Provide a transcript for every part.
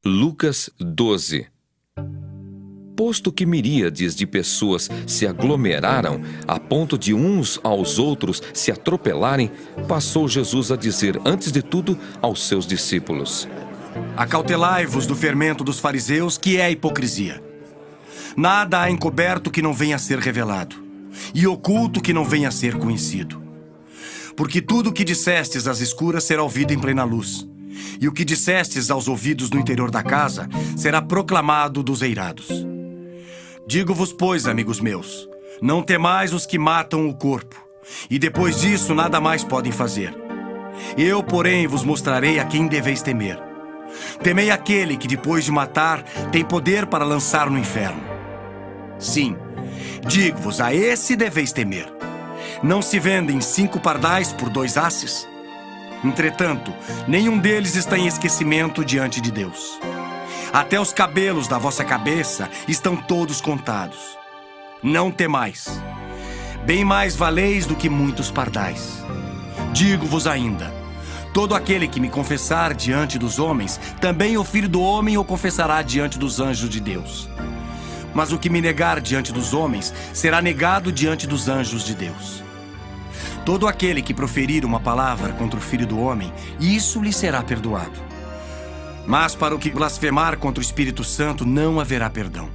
Lucas 12. Posto que miríades de pessoas se aglomeraram a ponto de uns aos outros se atropelarem, passou Jesus a dizer, antes de tudo, aos seus discípulos: Acautelai-vos do fermento dos fariseus, que é a hipocrisia. Nada há encoberto que não venha a ser revelado, e oculto que não venha a ser conhecido. Porque tudo o que dissestes às escuras será ouvido em plena luz, e o que dissestes aos ouvidos no interior da casa será proclamado dos eirados. Digo-vos, pois, amigos meus, não temais os que matam o corpo, e depois disso nada mais podem fazer. Eu, porém, vos mostrarei a quem deveis temer. Temei aquele que, depois de matar, tem poder para lançar no inferno. Sim, digo-vos, a esse deveis temer. Não se vendem 5 pardais por 2 asses? Entretanto, nenhum deles está em esquecimento diante de Deus. Até os cabelos da vossa cabeça estão todos contados. Não temais. Bem mais valeis do que muitos pardais. Digo-vos ainda, todo aquele que me confessar diante dos homens, também o Filho do Homem o confessará diante dos anjos de Deus. Mas o que me negar diante dos homens, será negado diante dos anjos de Deus. Todo aquele que proferir uma palavra contra o Filho do Homem, isso lhe será perdoado. Mas para o que blasfemar contra o Espírito Santo, não haverá perdão.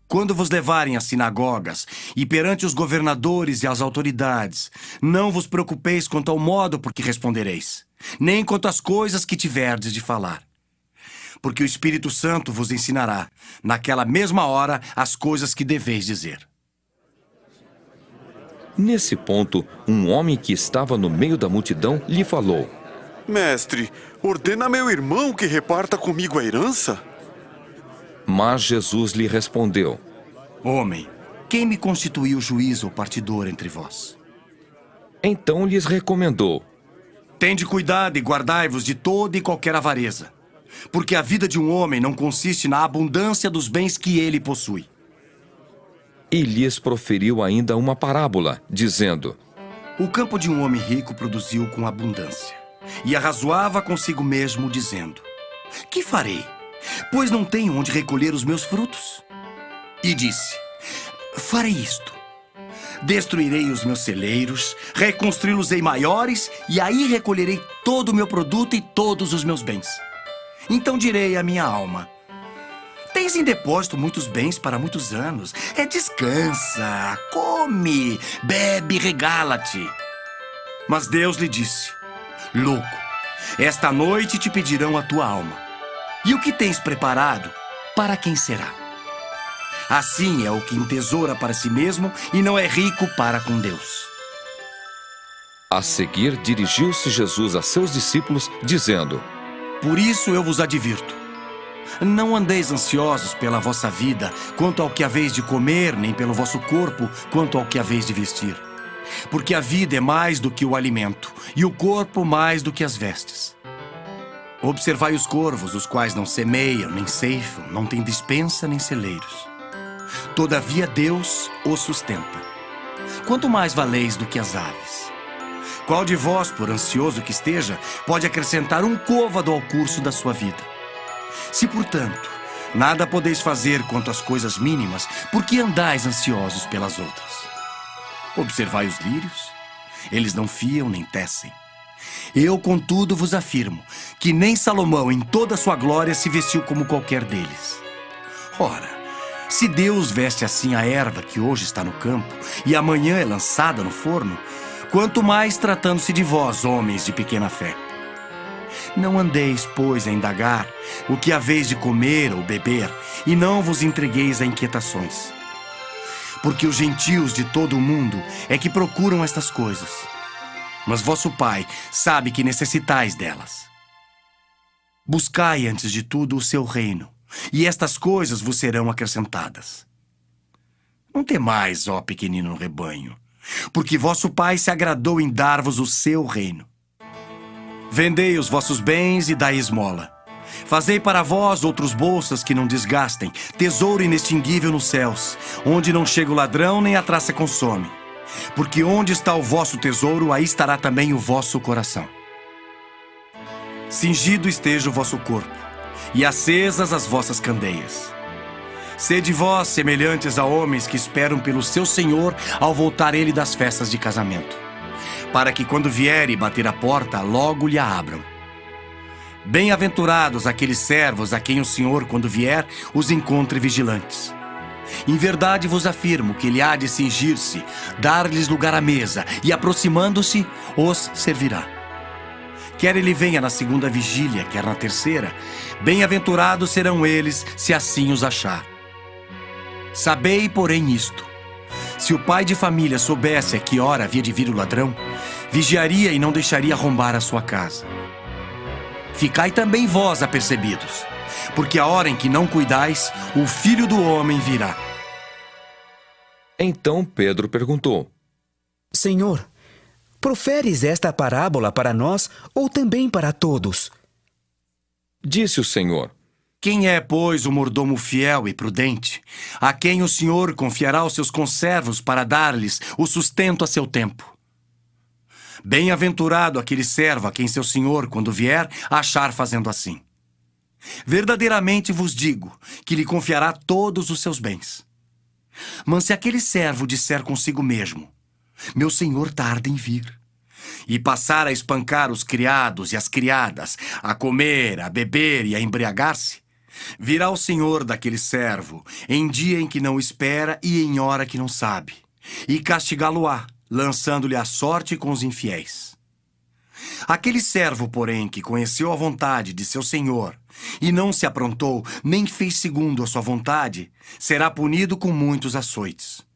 Quando vos levarem às sinagogas e perante os governadores e as autoridades, não vos preocupeis quanto ao modo por que respondereis, nem quanto às coisas que tiverdes de falar. Porque o Espírito Santo vos ensinará, naquela mesma hora, as coisas que deveis dizer. Nesse ponto, um homem que estava no meio da multidão lhe falou: Mestre, ordena a meu irmão que reparta comigo a herança? Mas Jesus lhe respondeu: Homem, quem me constituiu juiz ou partidor entre vós? Então lhes recomendou: Tende cuidado e guardai-vos de toda e qualquer avareza, porque a vida de um homem não consiste na abundância dos bens que ele possui. E lhes proferiu ainda uma parábola, dizendo: O campo de um homem rico produziu com abundância, e arrazoava consigo mesmo, dizendo: Que farei? Pois não tenho onde recolher os meus frutos. E disse: Farei isto. Destruirei os meus celeiros, reconstruí-los-ei maiores, e aí recolherei todo o meu produto e todos os meus bens. Então direi à minha alma: Tens em depósito muitos bens para muitos anos. Descansa, come, bebe, regala-te. Mas Deus lhe disse: Louco, esta noite te pedirão a tua alma. E o que tens preparado, para quem será? Assim é o que entesoura para si mesmo e não é rico para com Deus. A seguir, dirigiu-se Jesus a seus discípulos, dizendo: Por isso eu vos advirto. Não andeis ansiosos pela vossa vida, quanto ao que haveis de comer, nem pelo vosso corpo, quanto ao que haveis de vestir. Porque a vida é mais do que o alimento, e o corpo mais do que as vestes. Observai os corvos, os quais não semeiam, nem ceifam, não têm despensa, nem celeiros. Todavia Deus os sustenta. Quanto mais valeis do que as aves? Qual de vós, por ansioso que esteja, pode acrescentar um côvado ao curso da sua vida? Se, portanto, nada podeis fazer quanto às coisas mínimas, por que andais ansiosos pelas outras? Observai os lírios, eles não fiam nem tecem. Eu, contudo, vos afirmo que nem Salomão, em toda a sua glória, se vestiu como qualquer deles. Ora, se Deus veste assim a erva que hoje está no campo e amanhã é lançada no forno, quanto mais tratando-se de vós, homens de pequena fé. Não andeis, pois, a indagar o que haveis de comer ou beber, e não vos entregueis a inquietações. Porque os gentios de todo o mundo é que procuram estas coisas. Mas vosso Pai sabe que necessitais delas. Buscai, antes de tudo, o seu reino, e estas coisas vos serão acrescentadas. Não temais, ó pequenino rebanho, porque vosso Pai se agradou em dar-vos o seu reino. Vendei os vossos bens e dai esmola. Fazei para vós outros bolsas que não desgastem, tesouro inextinguível nos céus, onde não chega o ladrão nem a traça consome. Porque onde está o vosso tesouro, aí estará também o vosso coração. Cingido esteja o vosso corpo, e acesas as vossas candeias. Sede vós semelhantes a homens que esperam pelo seu Senhor ao voltar ele das festas de casamento, para que quando vier e bater a porta, logo lhe a abram. Bem-aventurados aqueles servos a quem o Senhor, quando vier, os encontre vigilantes. Em verdade vos afirmo que ele há de cingir-se, dar-lhes lugar à mesa, e aproximando-se, os servirá. Quer ele venha na segunda vigília, quer na terceira, bem-aventurados serão eles, se assim os achar. Sabei, porém, isto: se o pai de família soubesse a que hora havia de vir o ladrão, vigiaria e não deixaria arrombar a sua casa. Ficai também vós apercebidos, porque a hora em que não cuidais, o Filho do Homem virá. Então Pedro perguntou: Senhor, proferes esta parábola para nós ou também para todos? Disse o Senhor: Quem é, pois, o mordomo fiel e prudente, a quem o Senhor confiará os seus conservos para dar-lhes o sustento a seu tempo? Bem-aventurado aquele servo a quem seu senhor, quando vier, achar fazendo assim. Verdadeiramente vos digo que lhe confiará todos os seus bens. Mas se aquele servo disser consigo mesmo: meu senhor tarda em vir, e passar a espancar os criados e as criadas, a comer, a beber e a embriagar-se, virá o senhor daquele servo em dia em que não espera e em hora que não sabe, e castigá-lo-á, lançando-lhe a sorte com os infiéis. Aquele servo, porém, que conheceu a vontade de seu senhor e não se aprontou, nem fez segundo a sua vontade, será punido com muitos açoites.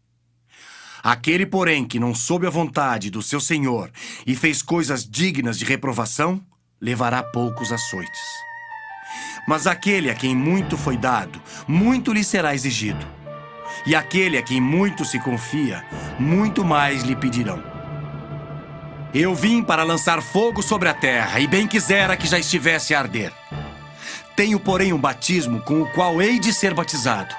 Aquele, porém, que não soube a vontade do seu senhor e fez coisas dignas de reprovação, levará poucos açoites. Mas aquele a quem muito foi dado, muito lhe será exigido. E aquele a quem muito se confia, muito mais lhe pedirão. Eu vim para lançar fogo sobre a terra, e bem quisera que já estivesse a arder. Tenho, porém, um batismo com o qual hei de ser batizado,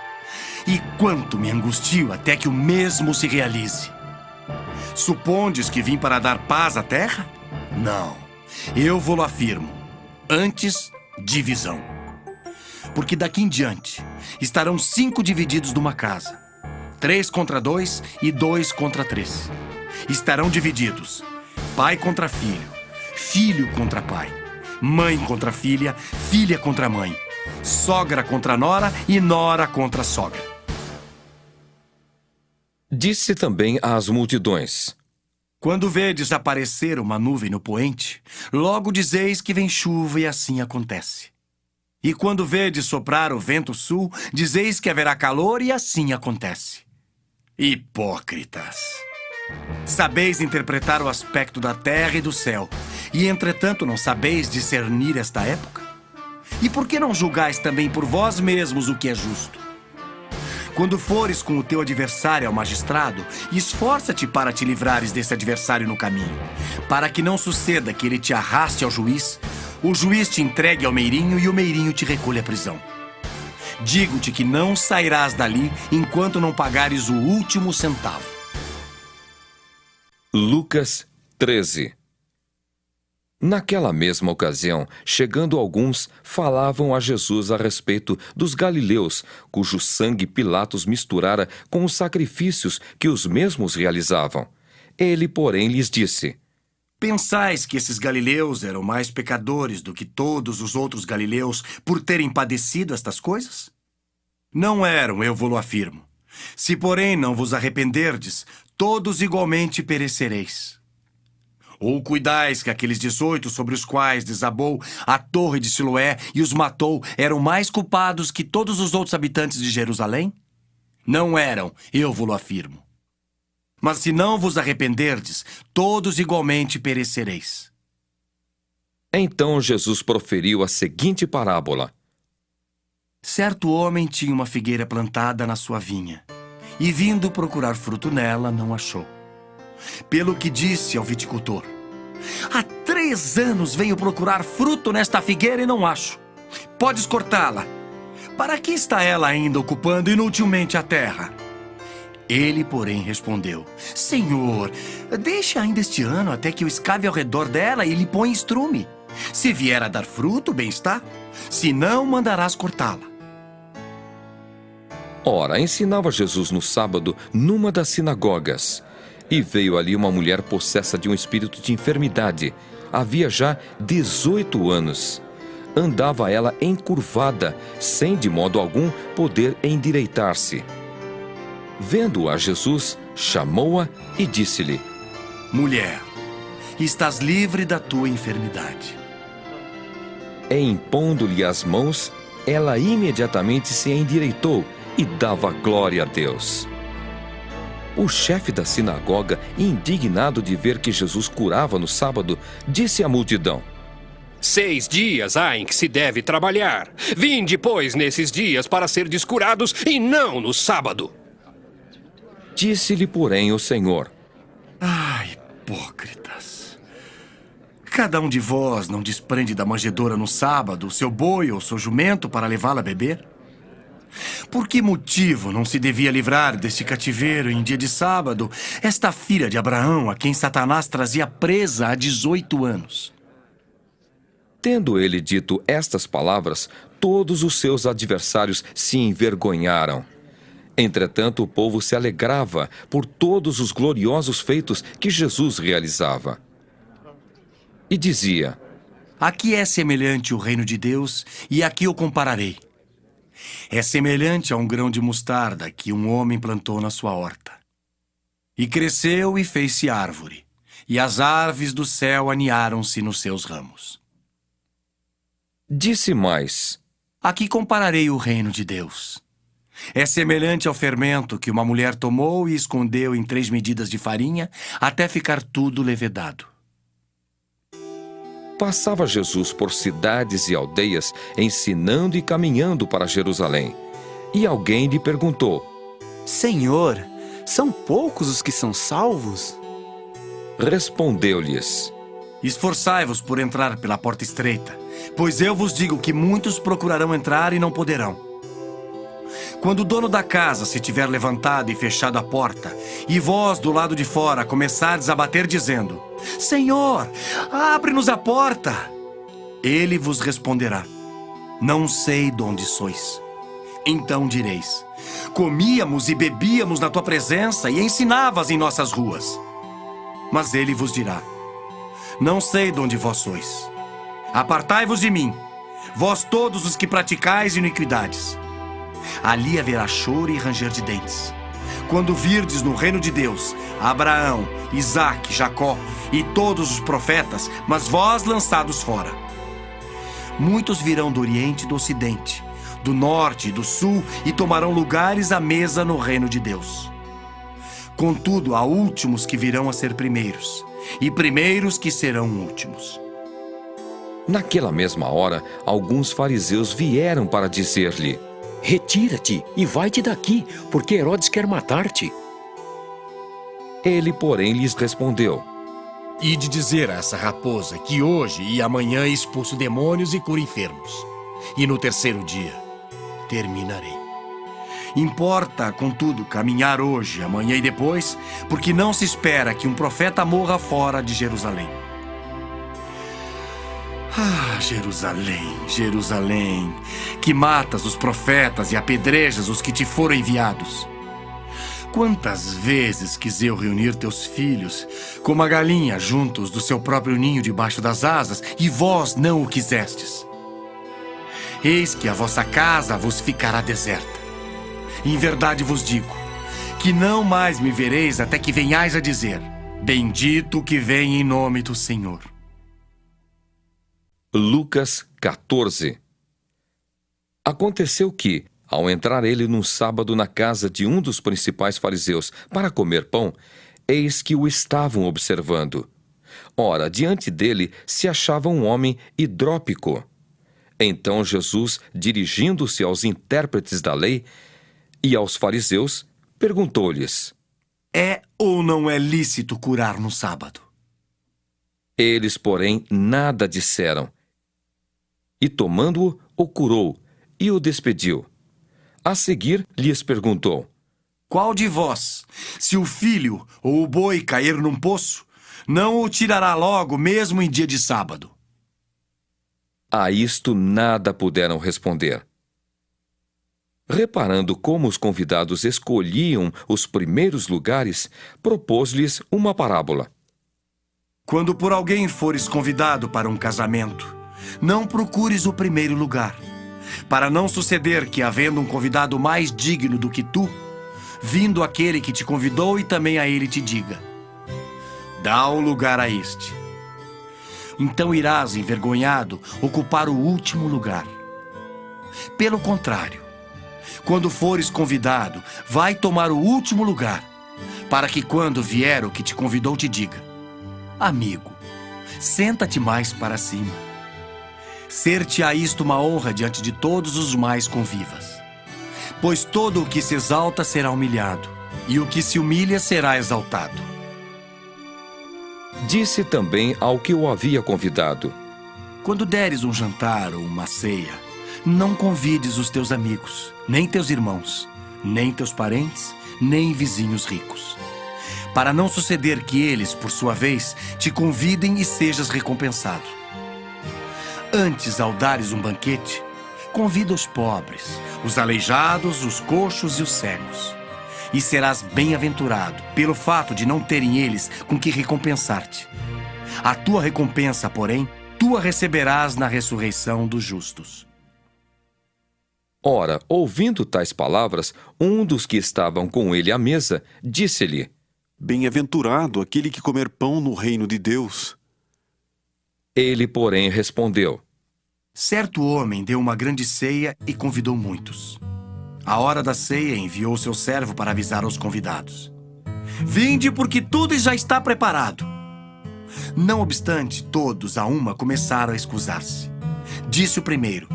e quanto me angustio até que o mesmo se realize. Supondes que vim para dar paz à terra? Não, eu vou-lo afirmo. Antes, divisão. Porque daqui em diante estarão 5 divididos numa casa, 3 contra 2 e 2 contra 3. Estarão divididos pai contra filho, filho contra pai, mãe contra filha, filha contra mãe, sogra contra nora e nora contra sogra. Disse também às multidões: Quando vedes aparecer uma nuvem no poente, logo dizeis que vem chuva, e assim acontece. E quando vedes soprar o vento sul, dizeis que haverá calor, e assim acontece. Hipócritas! Sabeis interpretar o aspecto da terra e do céu, e entretanto não sabeis discernir esta época? E por que não julgais também por vós mesmos o que é justo? Quando fores com o teu adversário ao magistrado, esforça-te para te livrares desse adversário no caminho, para que não suceda que ele te arraste ao juiz, o juiz te entregue ao meirinho e o meirinho te recolha à prisão. Digo-te que não sairás dali enquanto não pagares o último centavo. Lucas 13. Naquela mesma ocasião, chegando alguns, falavam a Jesus a respeito dos galileus, cujo sangue Pilatos misturara com os sacrifícios que os mesmos realizavam. Ele, porém, lhes disse: Pensais que esses galileus eram mais pecadores do que todos os outros galileus por terem padecido estas coisas? Não eram, eu vou-lo afirmo. Se, porém, não vos arrependerdes, todos igualmente perecereis. Ou cuidais que aqueles 18 sobre os quais desabou a torre de Siloé e os matou eram mais culpados que todos os outros habitantes de Jerusalém? Não eram, eu vou-lo afirmo. Mas se não vos arrependerdes, todos igualmente perecereis. Então Jesus proferiu a seguinte parábola: Certo homem tinha uma figueira plantada na sua vinha, e vindo procurar fruto nela, não achou. Pelo que disse ao viticultor: há 3 anos venho procurar fruto nesta figueira e não acho. Podes cortá-la. Para que está ela ainda ocupando inutilmente a terra? Ele, porém, respondeu: Senhor, deixe ainda este ano até que eu escave ao redor dela e lhe ponha estrume. Se vier a dar fruto, bem está. Se não, mandarás cortá-la. Ora, ensinava Jesus no sábado numa das sinagogas. E veio ali uma mulher possessa de um espírito de enfermidade. Havia já 18 anos. Andava ela encurvada, sem de modo algum poder endireitar-se. Vendo-a Jesus, chamou-a e disse-lhe: Mulher, estás livre da tua enfermidade. E impondo-lhe as mãos, ela imediatamente se endireitou e dava glória a Deus. O chefe da sinagoga, indignado de ver que Jesus curava no sábado, disse à multidão: 6 dias há em que se deve trabalhar. Vinde, pois, nesses dias para serdes curados e não no sábado. Disse-lhe, porém, o Senhor: Hipócritas! Cada um de vós não desprende da manjedoura no sábado o seu boi ou seu jumento para levá-la a beber? Por que motivo não se devia livrar deste cativeiro em dia de sábado esta filha de Abraão, a quem Satanás trazia presa há 18 anos? Tendo ele dito estas palavras, todos os seus adversários se envergonharam. Entretanto, o povo se alegrava por todos os gloriosos feitos que Jesus realizava. E dizia: Aqui é semelhante o reino de Deus, e aqui o compararei. É semelhante a um grão de mostarda que um homem plantou na sua horta. E cresceu e fez-se árvore, e as aves do céu aninharam-se nos seus ramos. Disse mais: Aqui compararei o reino de Deus. É semelhante ao fermento que uma mulher tomou e escondeu em 3 medidas de farinha, até ficar tudo levedado. Passava Jesus por cidades e aldeias, ensinando e caminhando para Jerusalém. E alguém lhe perguntou: Senhor, são poucos os que são salvos? Respondeu-lhes: Esforçai-vos por entrar pela porta estreita, pois eu vos digo que muitos procurarão entrar e não poderão. Quando o dono da casa se tiver levantado e fechado a porta, e vós do lado de fora começardes a bater dizendo: Senhor, abre-nos a porta, ele vos responderá: Não sei de onde sois. Então direis: Comíamos e bebíamos na tua presença e ensinavas em nossas ruas. Mas ele vos dirá: Não sei de onde vós sois. Apartai-vos de mim, vós todos os que praticais iniquidades. Ali haverá choro e ranger de dentes, quando virdes no reino de Deus Abraão, Isaque, Jacó e todos os profetas, mas vós lançados fora. Muitos virão do oriente e do ocidente, do norte e do sul, e tomarão lugares à mesa no reino de Deus. Contudo, há últimos que virão a ser primeiros, e primeiros que serão últimos. Naquela mesma hora, alguns fariseus vieram para dizer-lhe: Retira-te e vai-te daqui, porque Herodes quer matar-te. Ele, porém, lhes respondeu: Ide dizer a essa raposa que hoje e amanhã expulso demônios e curo enfermos. E no 3º dia terminarei. Importa, contudo, caminhar hoje, amanhã e depois, porque não se espera que um profeta morra fora de Jerusalém. Jerusalém, Jerusalém, que matas os profetas e apedrejas os que te foram enviados. Quantas vezes quis eu reunir teus filhos, como a galinha juntos do seu próprio ninho debaixo das asas, e vós não o quisestes. Eis que a vossa casa vos ficará deserta. Em verdade vos digo, que não mais me vereis até que venhais a dizer: Bendito o que vem em nome do Senhor. Lucas 14. Aconteceu que, ao entrar ele num sábado na casa de um dos principais fariseus para comer pão, eis que o estavam observando. Ora, diante dele se achava um homem hidrópico. Então Jesus, dirigindo-se aos intérpretes da lei e aos fariseus, perguntou-lhes: É ou não é lícito curar no sábado? Eles, porém, nada disseram. E tomando-o, o curou e o despediu. A seguir, lhes perguntou: Qual de vós, se o filho ou o boi cair num poço, não o tirará logo mesmo em dia de sábado? A isto nada puderam responder. Reparando como os convidados escolhiam os primeiros lugares, propôs-lhes uma parábola. Quando por alguém fores convidado para um casamento, não procures o primeiro lugar, para não suceder que, havendo um convidado mais digno do que tu, vindo aquele que te convidou e também a ele te diga: dá o lugar a este. Então irás, envergonhado, ocupar o último lugar. Pelo contrário, quando fores convidado, vai tomar o último lugar, para que quando vier o que te convidou te diga: amigo, senta-te mais para cima. Ser-te-á isto uma honra diante de todos os mais convivas. Pois todo o que se exalta será humilhado, e o que se humilha será exaltado. Disse também ao que o havia convidado: Quando deres um jantar ou uma ceia, não convides os teus amigos, nem teus irmãos, nem teus parentes, nem vizinhos ricos, para não suceder que eles, por sua vez, te convidem e sejas recompensado. Antes, ao dares um banquete, convida os pobres, os aleijados, os coxos e os cegos, e serás bem-aventurado pelo fato de não terem eles com que recompensar-te. A tua recompensa, porém, tu a receberás na ressurreição dos justos. Ora, ouvindo tais palavras, um dos que estavam com ele à mesa disse-lhe: Bem-aventurado aquele que comer pão no reino de Deus. Ele, porém, respondeu: Certo homem deu uma grande ceia e convidou muitos. À hora da ceia, enviou seu servo para avisar aos convidados: Vinde, porque tudo já está preparado. Não obstante, todos a uma começaram a escusar-se. Disse o primeiro: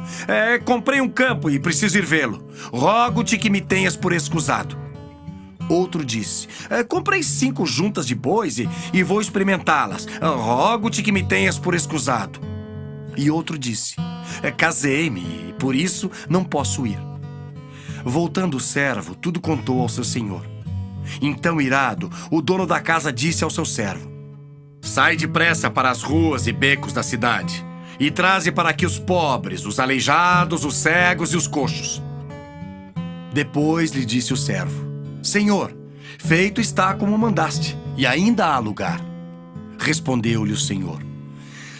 comprei um campo e preciso ir vê-lo. Rogo-te que me tenhas por escusado. Outro disse: comprei 5 juntas de bois e vou experimentá-las. Rogo-te que me tenhas por escusado. E outro disse: casei-me e por isso não posso ir. Voltando o servo, tudo contou ao seu senhor. Então, irado, o dono da casa disse ao seu servo: Sai depressa para as ruas e becos da cidade e traze para aqui os pobres, os aleijados, os cegos e os coxos. Depois lhe disse o servo: Senhor, feito está como mandaste, e ainda há lugar. Respondeu-lhe o Senhor: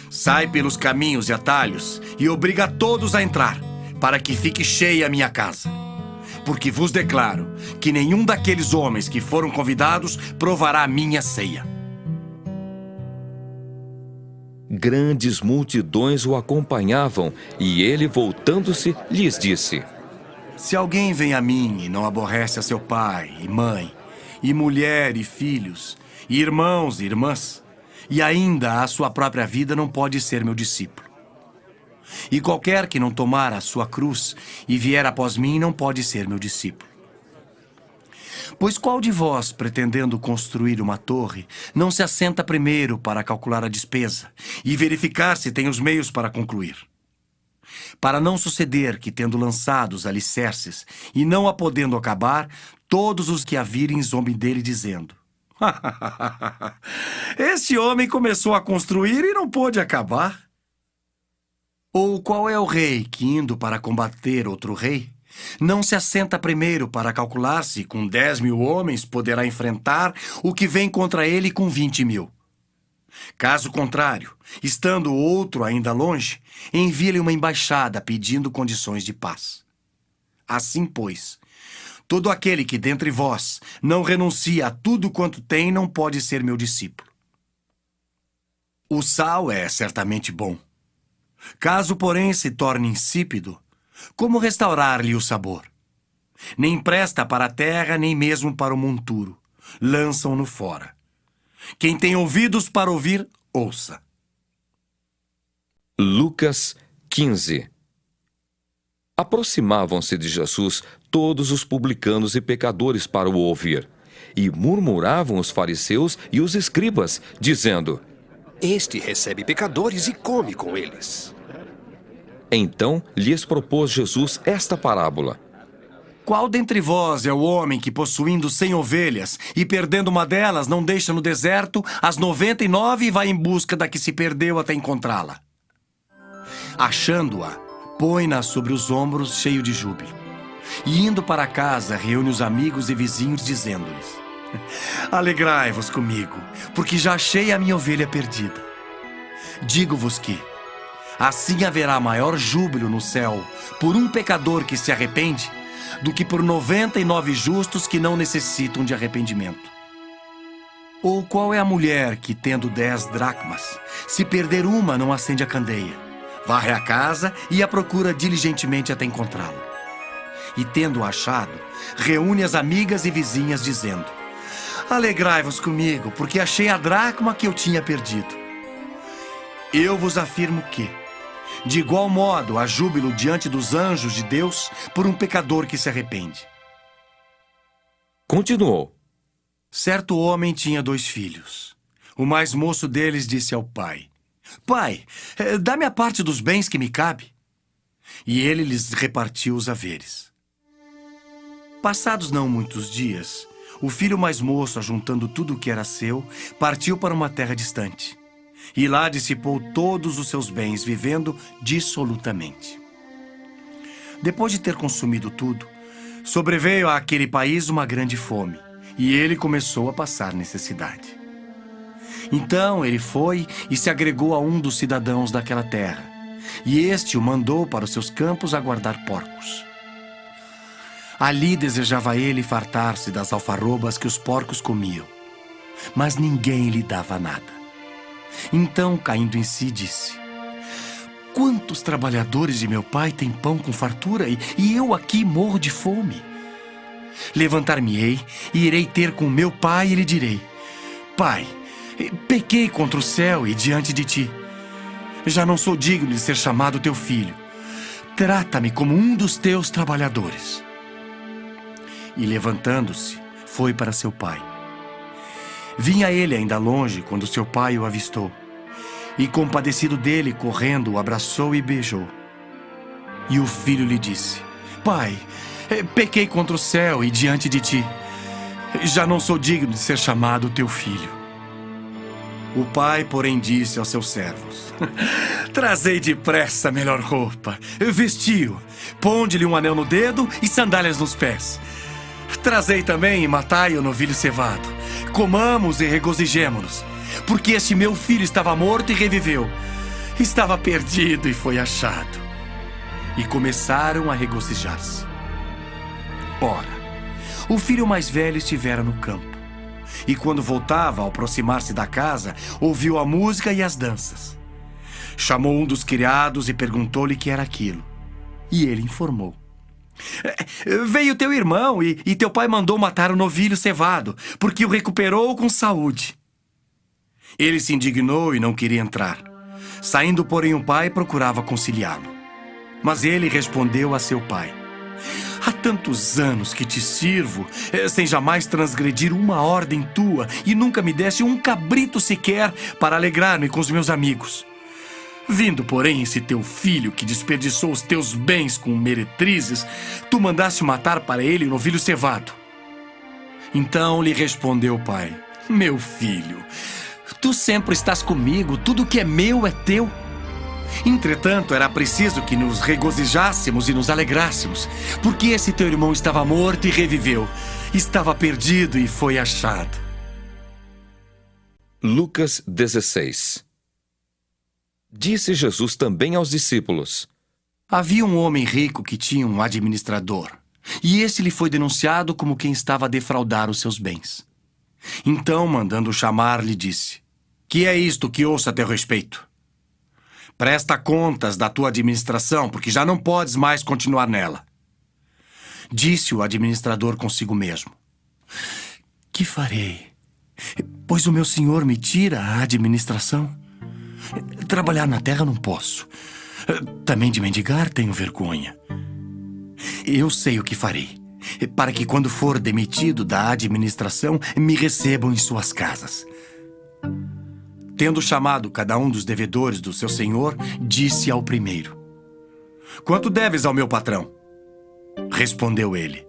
Sai pelos caminhos e atalhos e obriga todos a entrar, para que fique cheia a minha casa. Porque vos declaro que nenhum daqueles homens que foram convidados provará a minha ceia. Grandes multidões o acompanhavam, e ele, voltando-se, lhes disse: Se alguém vem a mim e não aborrece a seu pai e mãe, e mulher e filhos, e irmãos e irmãs, e ainda a sua própria vida, não pode ser meu discípulo. E qualquer que não tomar a sua cruz e vier após mim, não pode ser meu discípulo. Pois qual de vós, pretendendo construir uma torre, não se assenta primeiro para calcular a despesa e verificar se tem os meios para concluir? Para não suceder que, tendo lançado os alicerces e não a podendo acabar, todos os que a virem zombem dele, dizendo: Este homem começou a construir e não pôde acabar. Ou qual é o rei que, indo para combater outro rei, não se assenta primeiro para calcular se com 10.000 homens poderá enfrentar o que vem contra ele com 20.000? Caso contrário, estando outro ainda longe, envia-lhe uma embaixada pedindo condições de paz. Assim, pois, todo aquele que dentre vós não renuncia a tudo quanto tem não pode ser meu discípulo. O sal é certamente bom. Caso, porém, se torne insípido, como restaurar-lhe o sabor? Nem presta para a terra, nem mesmo para o monturo. Lançam-no fora. Quem tem ouvidos para ouvir, ouça. Lucas 15. Aproximavam-se de Jesus todos os publicanos e pecadores para o ouvir, e murmuravam os fariseus e os escribas, dizendo: Este recebe pecadores e come com eles. Então lhes propôs Jesus esta parábola: Qual dentre vós é o homem que, possuindo 100 ovelhas e perdendo uma delas, não deixa no deserto as 99 e vai em busca da que se perdeu até encontrá-la? Achando-a, põe-na sobre os ombros, cheio de júbilo. E indo para casa, reúne os amigos e vizinhos, dizendo-lhes: Alegrai-vos comigo, porque já achei a minha ovelha perdida. Digo-vos que assim haverá maior júbilo no céu por um pecador que se arrepende do que por 99 justos que não necessitam de arrependimento. Ou qual é a mulher que, tendo 10 dracmas, se perder uma, não acende a candeia, varre a casa e a procura diligentemente até encontrá-la? E tendo-a achado, reúne as amigas e vizinhas, dizendo: Alegrai-vos comigo, porque achei a dracma que eu tinha perdido. Eu vos afirmo que, de igual modo, há júbilo diante dos anjos de Deus por um pecador que se arrepende. Continuou. Certo homem tinha 2 filhos. O mais moço deles disse ao pai: Pai, dá-me a parte dos bens que me cabe. E ele lhes repartiu os haveres. Passados não muitos dias, o filho mais moço, ajuntando tudo o que era seu, partiu para uma terra distante. E lá dissipou todos os seus bens, vivendo dissolutamente. Depois de ter consumido tudo, sobreveio àquele país uma grande fome, e ele começou a passar necessidade. Então ele foi e se agregou a um dos cidadãos daquela terra, e este o mandou para os seus campos a guardar porcos. Ali desejava ele fartar-se das alfarrobas que os porcos comiam, mas ninguém lhe dava nada. Então, caindo em si, disse: Quantos trabalhadores de meu pai têm pão com fartura e eu aqui morro de fome? Levantar-me-ei e irei ter com meu pai e lhe direi: Pai, pequei contra o céu e diante de ti. Já não sou digno de ser chamado teu filho. Trata-me como um dos teus trabalhadores. E levantando-se, foi para seu pai. Vinha ele ainda longe quando seu pai o avistou. E compadecido dele, correndo, o abraçou e beijou. E o filho lhe disse: Pai, pequei contra o céu e diante de ti. Já não sou digno de ser chamado teu filho. O pai, porém, disse aos seus servos: Trazei depressa a melhor roupa, vestiu, ponde-lhe um anel no dedo e sandálias nos pés. Trazei também e matai o novilho cevado. Comamos e regozijemo-nos, porque este meu filho estava morto e reviveu. Estava perdido e foi achado. E começaram a regozijar-se. Ora, o filho mais velho estivera no campo. E quando voltava, ao aproximar-se da casa, ouviu a música e as danças. Chamou um dos criados e perguntou-lhe que era aquilo. E ele informou: Veio teu irmão e teu pai mandou matar o novilho cevado, porque o recuperou com saúde. Ele se indignou e não queria entrar. Saindo, porém, o pai procurava conciliá-lo. Mas ele respondeu a seu pai: Há tantos anos que te sirvo, sem jamais transgredir uma ordem tua, e nunca me deste um cabrito sequer para alegrar-me com os meus amigos. Vindo, porém, esse teu filho que desperdiçou os teus bens com meretrizes, tu mandaste matar para ele o novilho cevado. Então lhe respondeu o pai: Meu filho, tu sempre estás comigo, tudo que é meu é teu. Entretanto, era preciso que nos regozijássemos e nos alegrássemos, porque esse teu irmão estava morto e reviveu, estava perdido e foi achado. Lucas 16. Disse Jesus também aos discípulos: Havia um homem rico que tinha um administrador, e esse lhe foi denunciado como quem estava a defraudar os seus bens. Então, mandando chamar, lhe disse: Que é isto que ouço a teu respeito? Presta contas da tua administração, porque já não podes mais continuar nela. Disse o administrador consigo mesmo: Que farei? Pois o meu senhor me tira a administração. Trabalhar na terra não posso. Também de mendigar tenho vergonha. Eu sei o que farei, para que quando for demitido da administração, me recebam em suas casas. Tendo chamado cada um dos devedores do seu senhor, disse ao primeiro: Quanto deves ao meu patrão? Respondeu ele: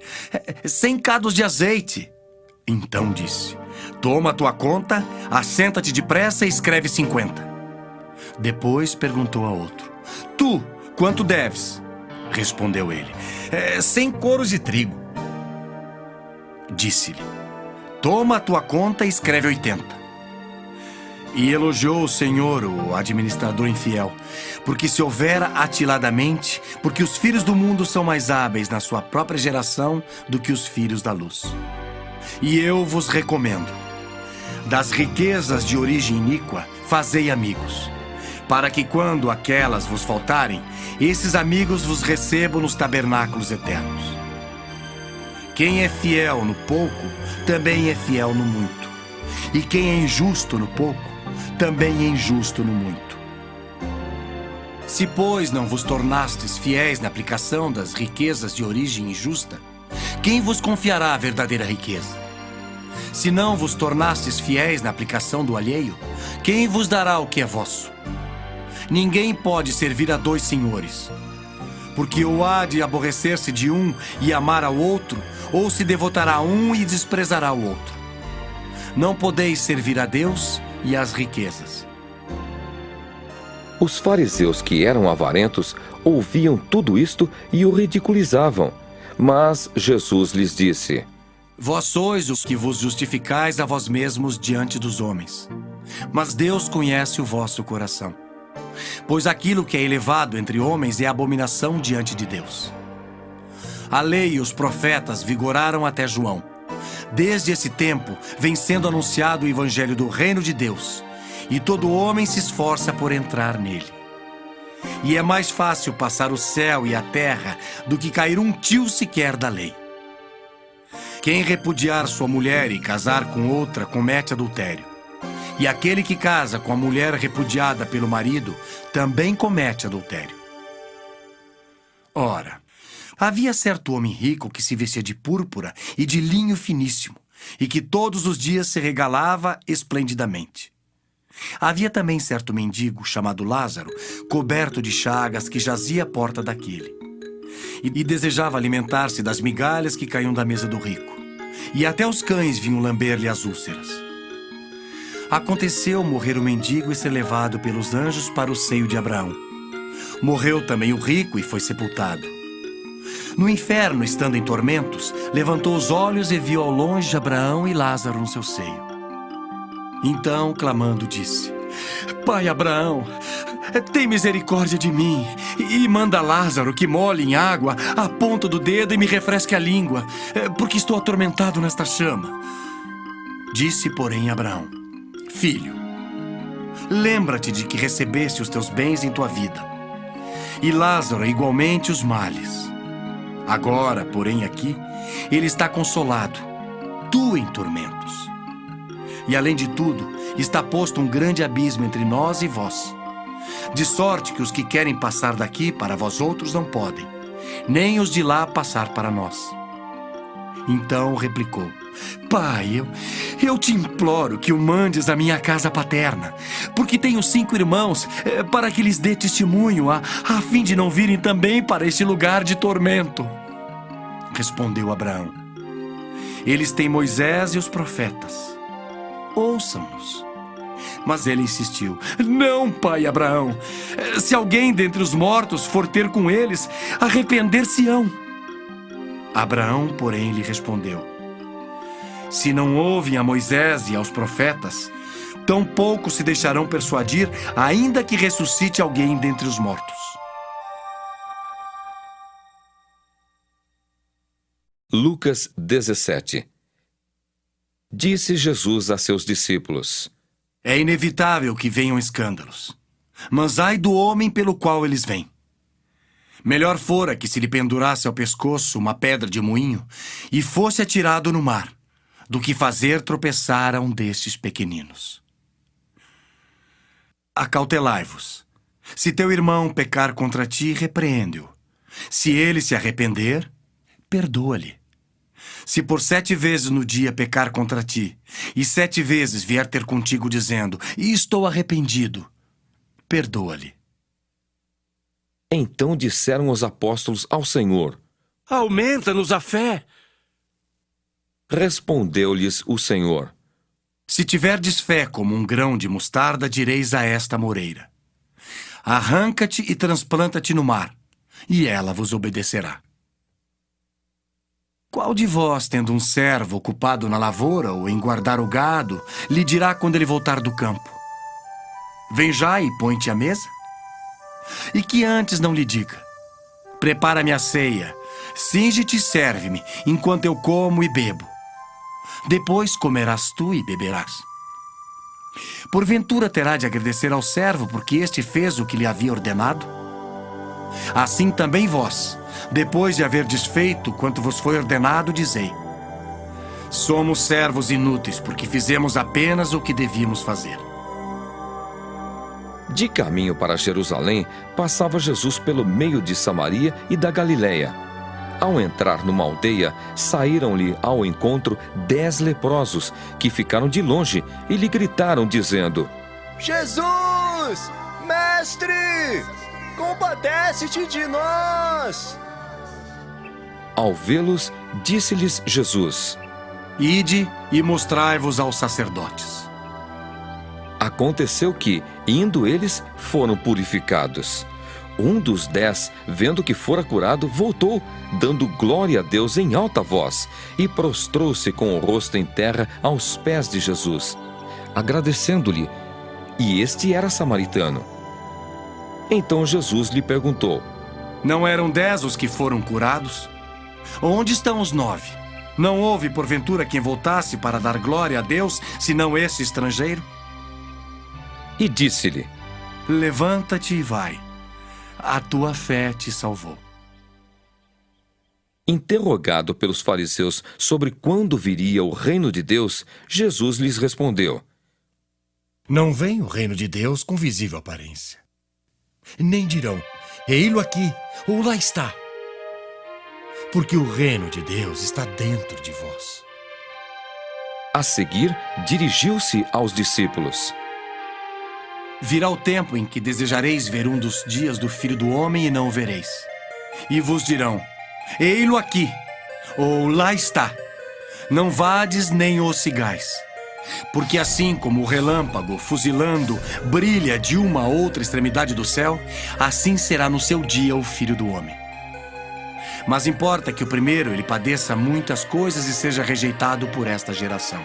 100 cados de azeite. Então disse: Toma a tua conta, assenta-te depressa e escreve 50. Depois perguntou a outro: Tu, quanto deves? Respondeu ele. 100 coros de trigo. Disse-lhe: Toma a tua conta e escreve 80. E elogiou o Senhor, o administrador infiel, porque se houvera atiladamente, porque os filhos do mundo são mais hábeis na sua própria geração do que os filhos da luz. E eu vos recomendo: das riquezas de origem iníqua, fazei amigos, para que quando aquelas vos faltarem, esses amigos vos recebam nos tabernáculos eternos. Quem é fiel no pouco, também é fiel no muito. E quem é injusto no pouco, também é injusto no muito. Se, pois, não vos tornastes fiéis na aplicação das riquezas de origem injusta, quem vos confiará a verdadeira riqueza? Se não vos tornastes fiéis na aplicação do alheio, quem vos dará o que é vosso? Ninguém pode servir a dois senhores, porque ou há de aborrecer-se de um e amar ao outro, ou se devotará a um e desprezará o outro. Não podeis servir a Deus e às riquezas. Os fariseus, que eram avarentos, ouviam tudo isto e o ridiculizavam. Mas Jesus lhes disse: Vós sois os que vos justificais a vós mesmos diante dos homens, mas Deus conhece o vosso coração. Pois aquilo que é elevado entre homens é abominação diante de Deus. A lei e os profetas vigoraram até João. Desde esse tempo vem sendo anunciado o evangelho do reino de Deus, e todo homem se esforça por entrar nele. E é mais fácil passar o céu e a terra do que cair um tio sequer da lei. Quem repudiar sua mulher e casar com outra comete adultério. E aquele que casa com a mulher repudiada pelo marido também comete adultério. Ora, havia certo homem rico que se vestia de púrpura e de linho finíssimo, e que todos os dias se regalava esplendidamente. Havia também certo mendigo, chamado Lázaro, coberto de chagas, que jazia à porta daquele. E desejava alimentar-se das migalhas que caíam da mesa do rico. E até os cães vinham lamber-lhe as úlceras. Aconteceu morrer o mendigo e ser levado pelos anjos para o seio de Abraão. Morreu também o rico e foi sepultado. No inferno, estando em tormentos, levantou os olhos e viu ao longe Abraão e Lázaro no seu seio. Então, clamando, disse: Pai Abraão, tem misericórdia de mim e manda Lázaro que molhe em água a ponta do dedo e me refresque a língua, porque estou atormentado nesta chama. Disse, porém, Abraão: Filho, lembra-te de que recebeste os teus bens em tua vida, e Lázaro igualmente os males. Agora, porém, aqui, ele está consolado, tu em tormentos. E, além de tudo, está posto um grande abismo entre nós e vós, de sorte que os que querem passar daqui para vós outros não podem, nem os de lá passar para nós. Então replicou: Pai, eu te imploro que o mandes à minha casa paterna, porque tenho 5 irmãos, para que lhes dê testemunho, a fim de não virem também para este lugar de tormento. Respondeu Abraão: Eles têm Moisés e os profetas. Ouçam-nos. Mas ele insistiu: Não, pai Abraão, se alguém dentre os mortos for ter com eles, arrepender-se-ão. Abraão, porém, lhe respondeu: Se não ouvem a Moisés e aos profetas, tampouco se deixarão persuadir, ainda que ressuscite alguém dentre os mortos. Lucas 17. Disse Jesus a seus discípulos: É inevitável que venham escândalos, mas ai do homem pelo qual eles vêm. Melhor fora que se lhe pendurasse ao pescoço uma pedra de moinho e fosse atirado no mar, do que fazer tropeçar a um destes pequeninos. Acautelai-vos. Se teu irmão pecar contra ti, repreende-o. Se ele se arrepender, perdoa-lhe. Se por 7 vezes no dia pecar contra ti, e 7 vezes vier ter contigo dizendo: Estou arrependido, perdoa-lhe. Então disseram os apóstolos ao Senhor: Aumenta-nos a fé. Respondeu-lhes o Senhor: Se tiverdes fé como um grão de mostarda, direis a esta moreira: Arranca-te e transplanta-te no mar, e ela vos obedecerá. Qual de vós, tendo um servo ocupado na lavoura ou em guardar o gado, lhe dirá quando ele voltar do campo: vem já e põe-te à mesa? E que antes não lhe diga: prepara-me a ceia, cinge-te e serve-me, enquanto eu como e bebo. Depois comerás tu e beberás. Porventura terá de agradecer ao servo, porque este fez o que lhe havia ordenado? Assim também vós, depois de haver desfeito quanto vos foi ordenado, dizei: somos servos inúteis, porque fizemos apenas o que devíamos fazer. De caminho para Jerusalém, passava Jesus pelo meio de Samaria e da Galiléia. Ao entrar numa aldeia, saíram-lhe ao encontro 10 leprosos, que ficaram de longe e lhe gritaram, dizendo: Jesus! Mestre! Compadece-te de nós! Ao vê-los, disse-lhes Jesus: Ide e mostrai-vos aos sacerdotes. Aconteceu que, indo eles, foram purificados. Um dos 10, vendo que fora curado, voltou, dando glória a Deus em alta voz, e prostrou-se com o rosto em terra aos pés de Jesus, agradecendo-lhe, e este era samaritano. Então Jesus lhe perguntou: não eram 10 os que foram curados? Onde estão os 9? Não houve, porventura, quem voltasse para dar glória a Deus, senão esse estrangeiro? E disse-lhe: levanta-te e vai. A tua fé te salvou. Interrogado pelos fariseus sobre quando viria o reino de Deus, Jesus lhes respondeu: Não vem o reino de Deus com visível aparência. Nem dirão: ei-lo aqui, ou lá está. Porque o reino de Deus está dentro de vós. A seguir, dirigiu-se aos discípulos: virá o tempo em que desejareis ver um dos dias do Filho do Homem e não o vereis. E vos dirão: ei-lo aqui, ou lá está. Não vades nem o sigais. Porque assim como o relâmpago, fuzilando, brilha de uma a outra extremidade do céu, assim será no seu dia o Filho do Homem. Mas importa que o primeiro ele padeça muitas coisas e seja rejeitado por esta geração.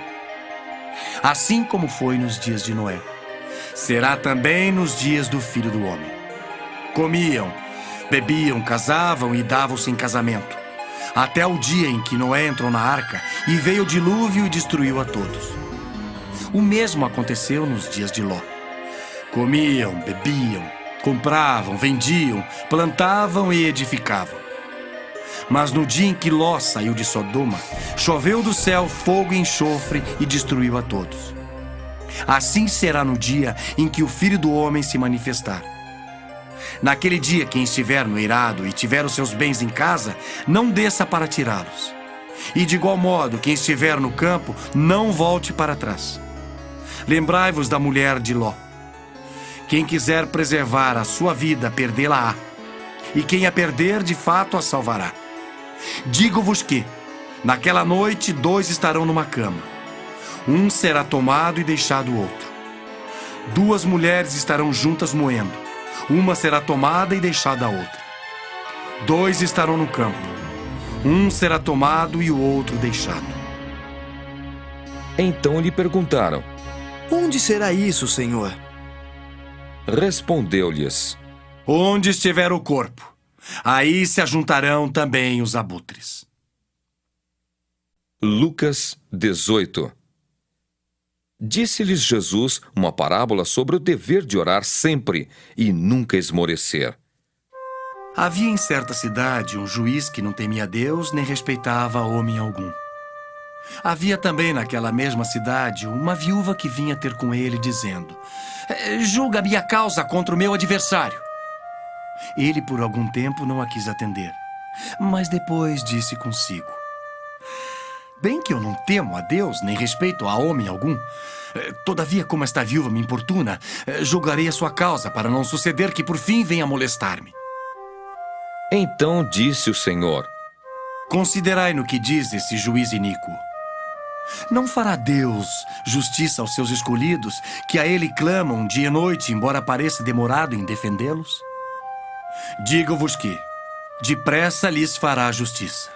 Assim como foi nos dias de Noé, será também nos dias do Filho do Homem. Comiam, bebiam, casavam e davam-se em casamento, até o dia em que Noé entrou na arca e veio o dilúvio e destruiu a todos. O mesmo aconteceu nos dias de Ló. Comiam, bebiam, compravam, vendiam, plantavam e edificavam. Mas no dia em que Ló saiu de Sodoma, choveu do céu fogo e enxofre e destruiu a todos. Assim será no dia em que o Filho do Homem se manifestar. Naquele dia, quem estiver no eirado e tiver os seus bens em casa, não desça para tirá-los. E de igual modo, quem estiver no campo, não volte para trás. Lembrai-vos da mulher de Ló. Quem quiser preservar a sua vida, perdê-la-á. E quem a perder, de fato a salvará. Digo-vos que, naquela noite, 2 estarão numa cama. Um será tomado e deixado o outro. 2 mulheres estarão juntas moendo. Uma será tomada e deixada a outra. 2 estarão no campo. Um será tomado e o outro deixado. Então lhe perguntaram: onde será isso, Senhor? Respondeu-lhes: onde estiver o corpo, aí se ajuntarão também os abutres. Lucas 18. Disse-lhes Jesus uma parábola sobre o dever de orar sempre e nunca esmorecer. Havia em certa cidade um juiz que não temia Deus nem respeitava homem algum. Havia também naquela mesma cidade uma viúva que vinha ter com ele dizendo: julga a minha causa contra o meu adversário. Ele por algum tempo não a quis atender, mas depois disse consigo: bem que eu não temo a Deus, nem respeito a homem algum. Todavia, como esta viúva me importuna, julgarei a sua causa, para não suceder que por fim venha molestar-me. Então disse o Senhor: considerai no que diz esse juiz iníquo. Não fará Deus justiça aos seus escolhidos, que a Ele clamam dia e noite, embora pareça demorado em defendê-los? Digo-vos que, depressa lhes fará justiça.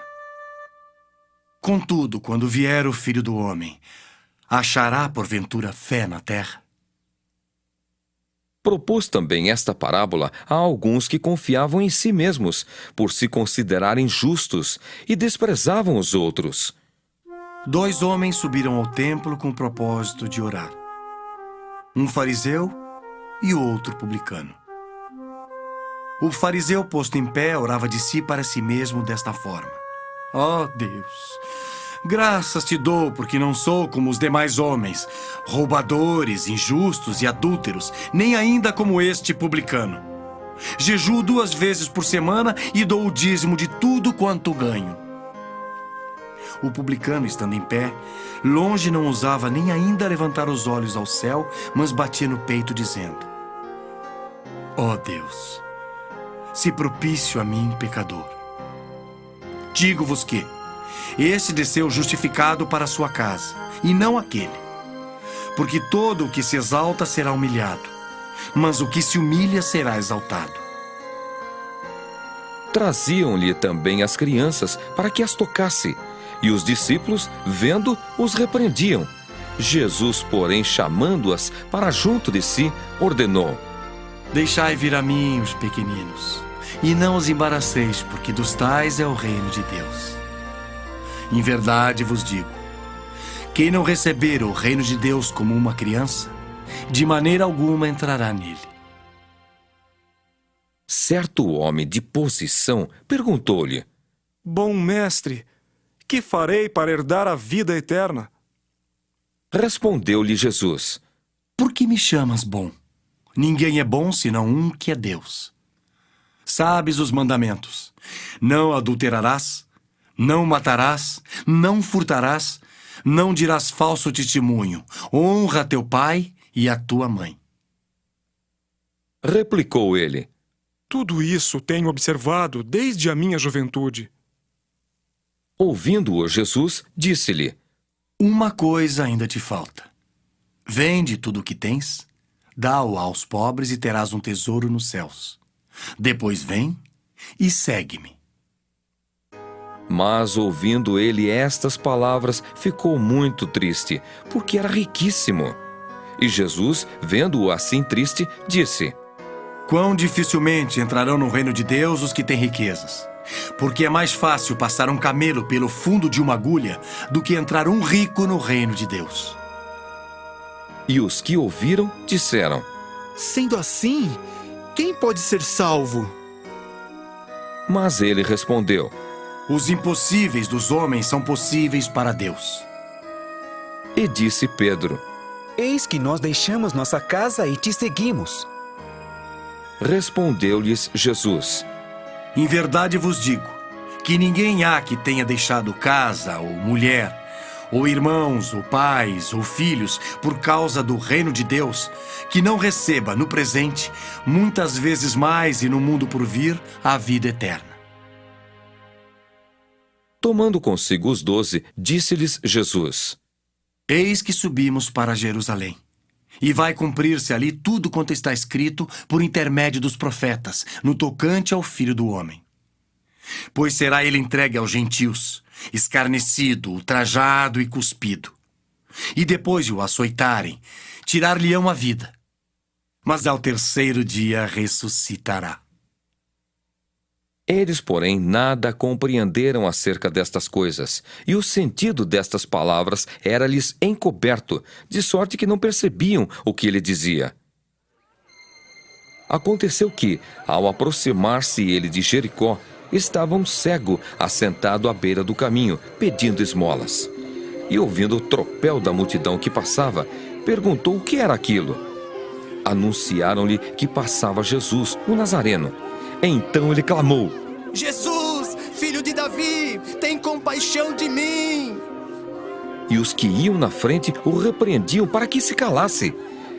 Contudo, quando vier o Filho do Homem, achará porventura fé na terra? Propôs também esta parábola a alguns que confiavam em si mesmos, por se considerarem justos, e desprezavam os outros. 2 homens subiram ao templo com o propósito de orar. Um fariseu e o outro publicano. O fariseu, posto em pé, orava de si para si mesmo desta forma: ó Deus, graças te dou porque não sou como os demais homens, roubadores, injustos e adúlteros, nem ainda como este publicano. Jejuo 2 vezes por semana e dou o dízimo de tudo quanto ganho. O publicano, estando em pé, longe não ousava nem ainda levantar os olhos ao céu, mas batia no peito dizendo: ó Deus, se propício a mim, pecador. Digo-vos que este desceu justificado para a sua casa, e não aquele. Porque todo o que se exalta será humilhado, mas o que se humilha será exaltado. Traziam-lhe também as crianças para que as tocasse, e os discípulos, vendo, os repreendiam. Jesus, porém, chamando-as para junto de si, ordenou: deixai vir a mim os pequeninos, e não os embaraceis, porque dos tais é o reino de Deus. Em verdade vos digo, quem não receber o reino de Deus como uma criança, de maneira alguma entrará nele. Certo homem de posição perguntou-lhe: bom mestre, que farei para herdar a vida eterna? Respondeu-lhe Jesus: por que me chamas bom? Ninguém é bom senão um, que é Deus. Sabes os mandamentos: não adulterarás, não matarás, não furtarás, não dirás falso testemunho, honra teu pai e a tua mãe. Replicou ele: tudo isso tenho observado desde a minha juventude. Ouvindo-o Jesus, disse-lhe: uma coisa ainda te falta. Vende tudo o que tens, dá-o aos pobres e terás um tesouro nos céus. Depois vem e segue-me. Mas, ouvindo ele estas palavras, ficou muito triste, porque era riquíssimo. E Jesus, vendo-o assim triste, disse: quão dificilmente entrarão no reino de Deus os que têm riquezas. Porque é mais fácil passar um camelo pelo fundo de uma agulha do que entrar um rico no reino de Deus. E os que ouviram disseram: Sendo assim, quem pode ser salvo? Mas ele respondeu: os impossíveis dos homens são possíveis para Deus. E disse Pedro: Eis que nós deixamos nossa casa e te seguimos. Respondeu-lhes Jesus: em verdade vos digo, que ninguém há que tenha deixado casa, ou mulher, ou irmãos, ou pais, ou filhos, por causa do reino de Deus, que não receba no presente, muitas vezes mais e no mundo por vir, a vida eterna. Tomando consigo os 12, disse-lhes Jesus: eis que subimos para Jerusalém, e vai cumprir-se ali tudo quanto está escrito por intermédio dos profetas, no tocante ao Filho do Homem. Pois será ele entregue aos gentios, escarnecido, ultrajado e cuspido. E depois de o açoitarem, tirar-lhe-ão a vida. Mas ao terceiro dia ressuscitará. Eles, porém, nada compreenderam acerca destas coisas, e o sentido destas palavras era-lhes encoberto, de sorte que não percebiam o que ele dizia. Aconteceu que, ao aproximar-se ele de Jericó, estava um cego assentado à beira do caminho, pedindo esmolas. E ouvindo o tropel da multidão que passava, perguntou o que era aquilo. Anunciaram-lhe que passava Jesus, o Nazareno. Então ele clamou: Jesus, filho de Davi, tem compaixão de mim. E os que iam na frente o repreendiam para que se calasse.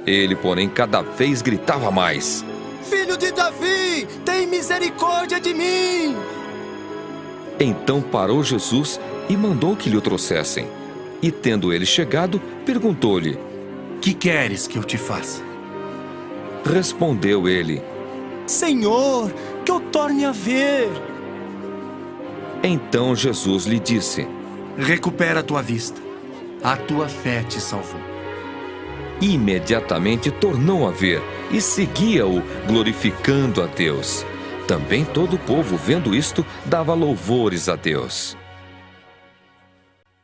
Ele, porém, cada vez gritava mais: Filho de Davi, tem misericórdia de mim. Então parou Jesus e mandou que lhe o trouxessem. E tendo ele chegado, perguntou-lhe. Que queres que eu te faça? Respondeu ele. Senhor, que eu torne a ver. Então Jesus lhe disse. Recupera a tua vista. A tua fé te salvou. Imediatamente tornou a ver e seguia-o, glorificando a Deus. Também todo o povo, vendo isto, dava louvores a Deus.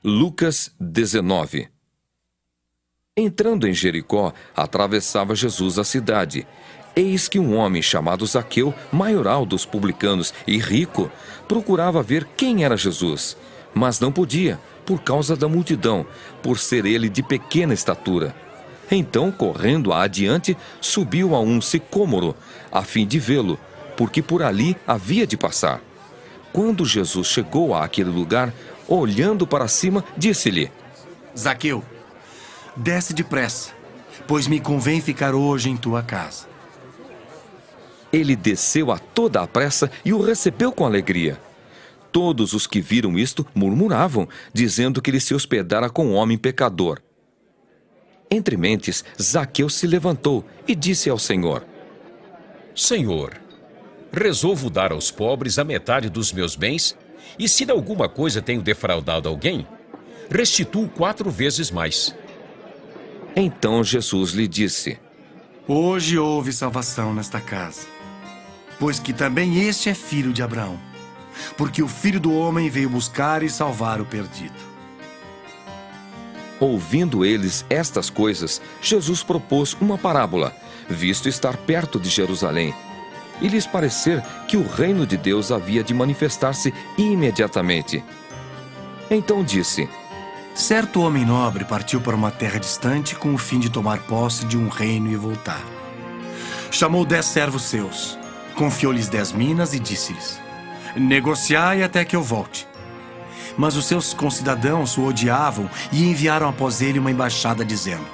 Lucas 19. Entrando em Jericó, atravessava Jesus a cidade. Eis que um homem chamado Zaqueu, maioral dos publicanos e rico, procurava ver quem era Jesus, mas não podia, por causa da multidão, por ser ele de pequena estatura. Então, correndo adiante, subiu a um sicômoro, a fim de vê-lo, porque por ali havia de passar. Quando Jesus chegou àquele lugar, olhando para cima, disse-lhe: Zaqueu, desce depressa, pois me convém ficar hoje em tua casa. Ele desceu a toda a pressa e o recebeu com alegria. Todos os que viram isto murmuravam, dizendo que ele se hospedara com um homem pecador. Entre mentes, Zaqueu se levantou e disse ao Senhor: Senhor, resolvo dar aos pobres a metade dos meus bens, e se de alguma coisa tenho defraudado alguém, restituo 4 vezes mais. Então Jesus lhe disse: Hoje houve salvação nesta casa, pois que também este é filho de Abraão, porque o Filho do Homem veio buscar e salvar o perdido. Ouvindo eles estas coisas, Jesus propôs uma parábola, visto estar perto de Jerusalém, e lhes parecer que o reino de Deus havia de manifestar-se imediatamente. Então disse: Certo homem nobre partiu para uma terra distante com o fim de tomar posse de um reino e voltar. Chamou 10 servos seus, confiou-lhes 10 minas e disse-lhes: Negociai até que eu volte. Mas os seus concidadãos o odiavam e enviaram após ele uma embaixada dizendo: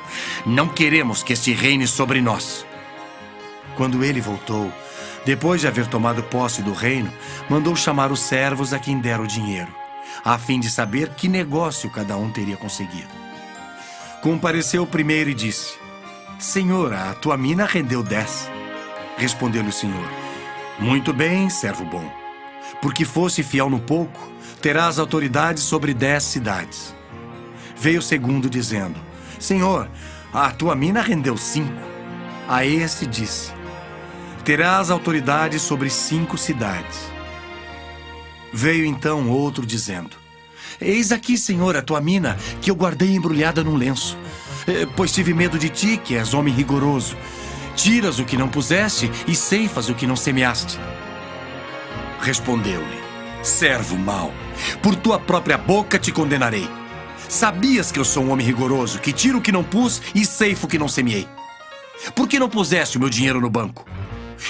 Não queremos que este reine sobre nós. Quando ele voltou, depois de haver tomado posse do reino, mandou chamar os servos a quem dera o dinheiro, a fim de saber que negócio cada um teria conseguido. Compareceu o primeiro e disse: Senhor, a tua mina rendeu 10. Respondeu-lhe o Senhor: Muito bem, servo bom. Porque fosse fiel no pouco, terás autoridade sobre 10 cidades. Veio o segundo dizendo: Senhor, a tua mina rendeu 5. A este disse: Terás autoridade sobre 5 cidades. Veio então outro dizendo: Eis aqui, Senhor, a tua mina, que eu guardei embrulhada num lenço, pois tive medo de ti, que és homem rigoroso. Tiras o que não puseste e ceifas o que não semeaste. Respondeu-lhe: Servo mau, por tua própria boca te condenarei. Sabias que eu sou um homem rigoroso, que tiro o que não pus e ceifo o que não semeei. Por que não puseste o meu dinheiro no banco?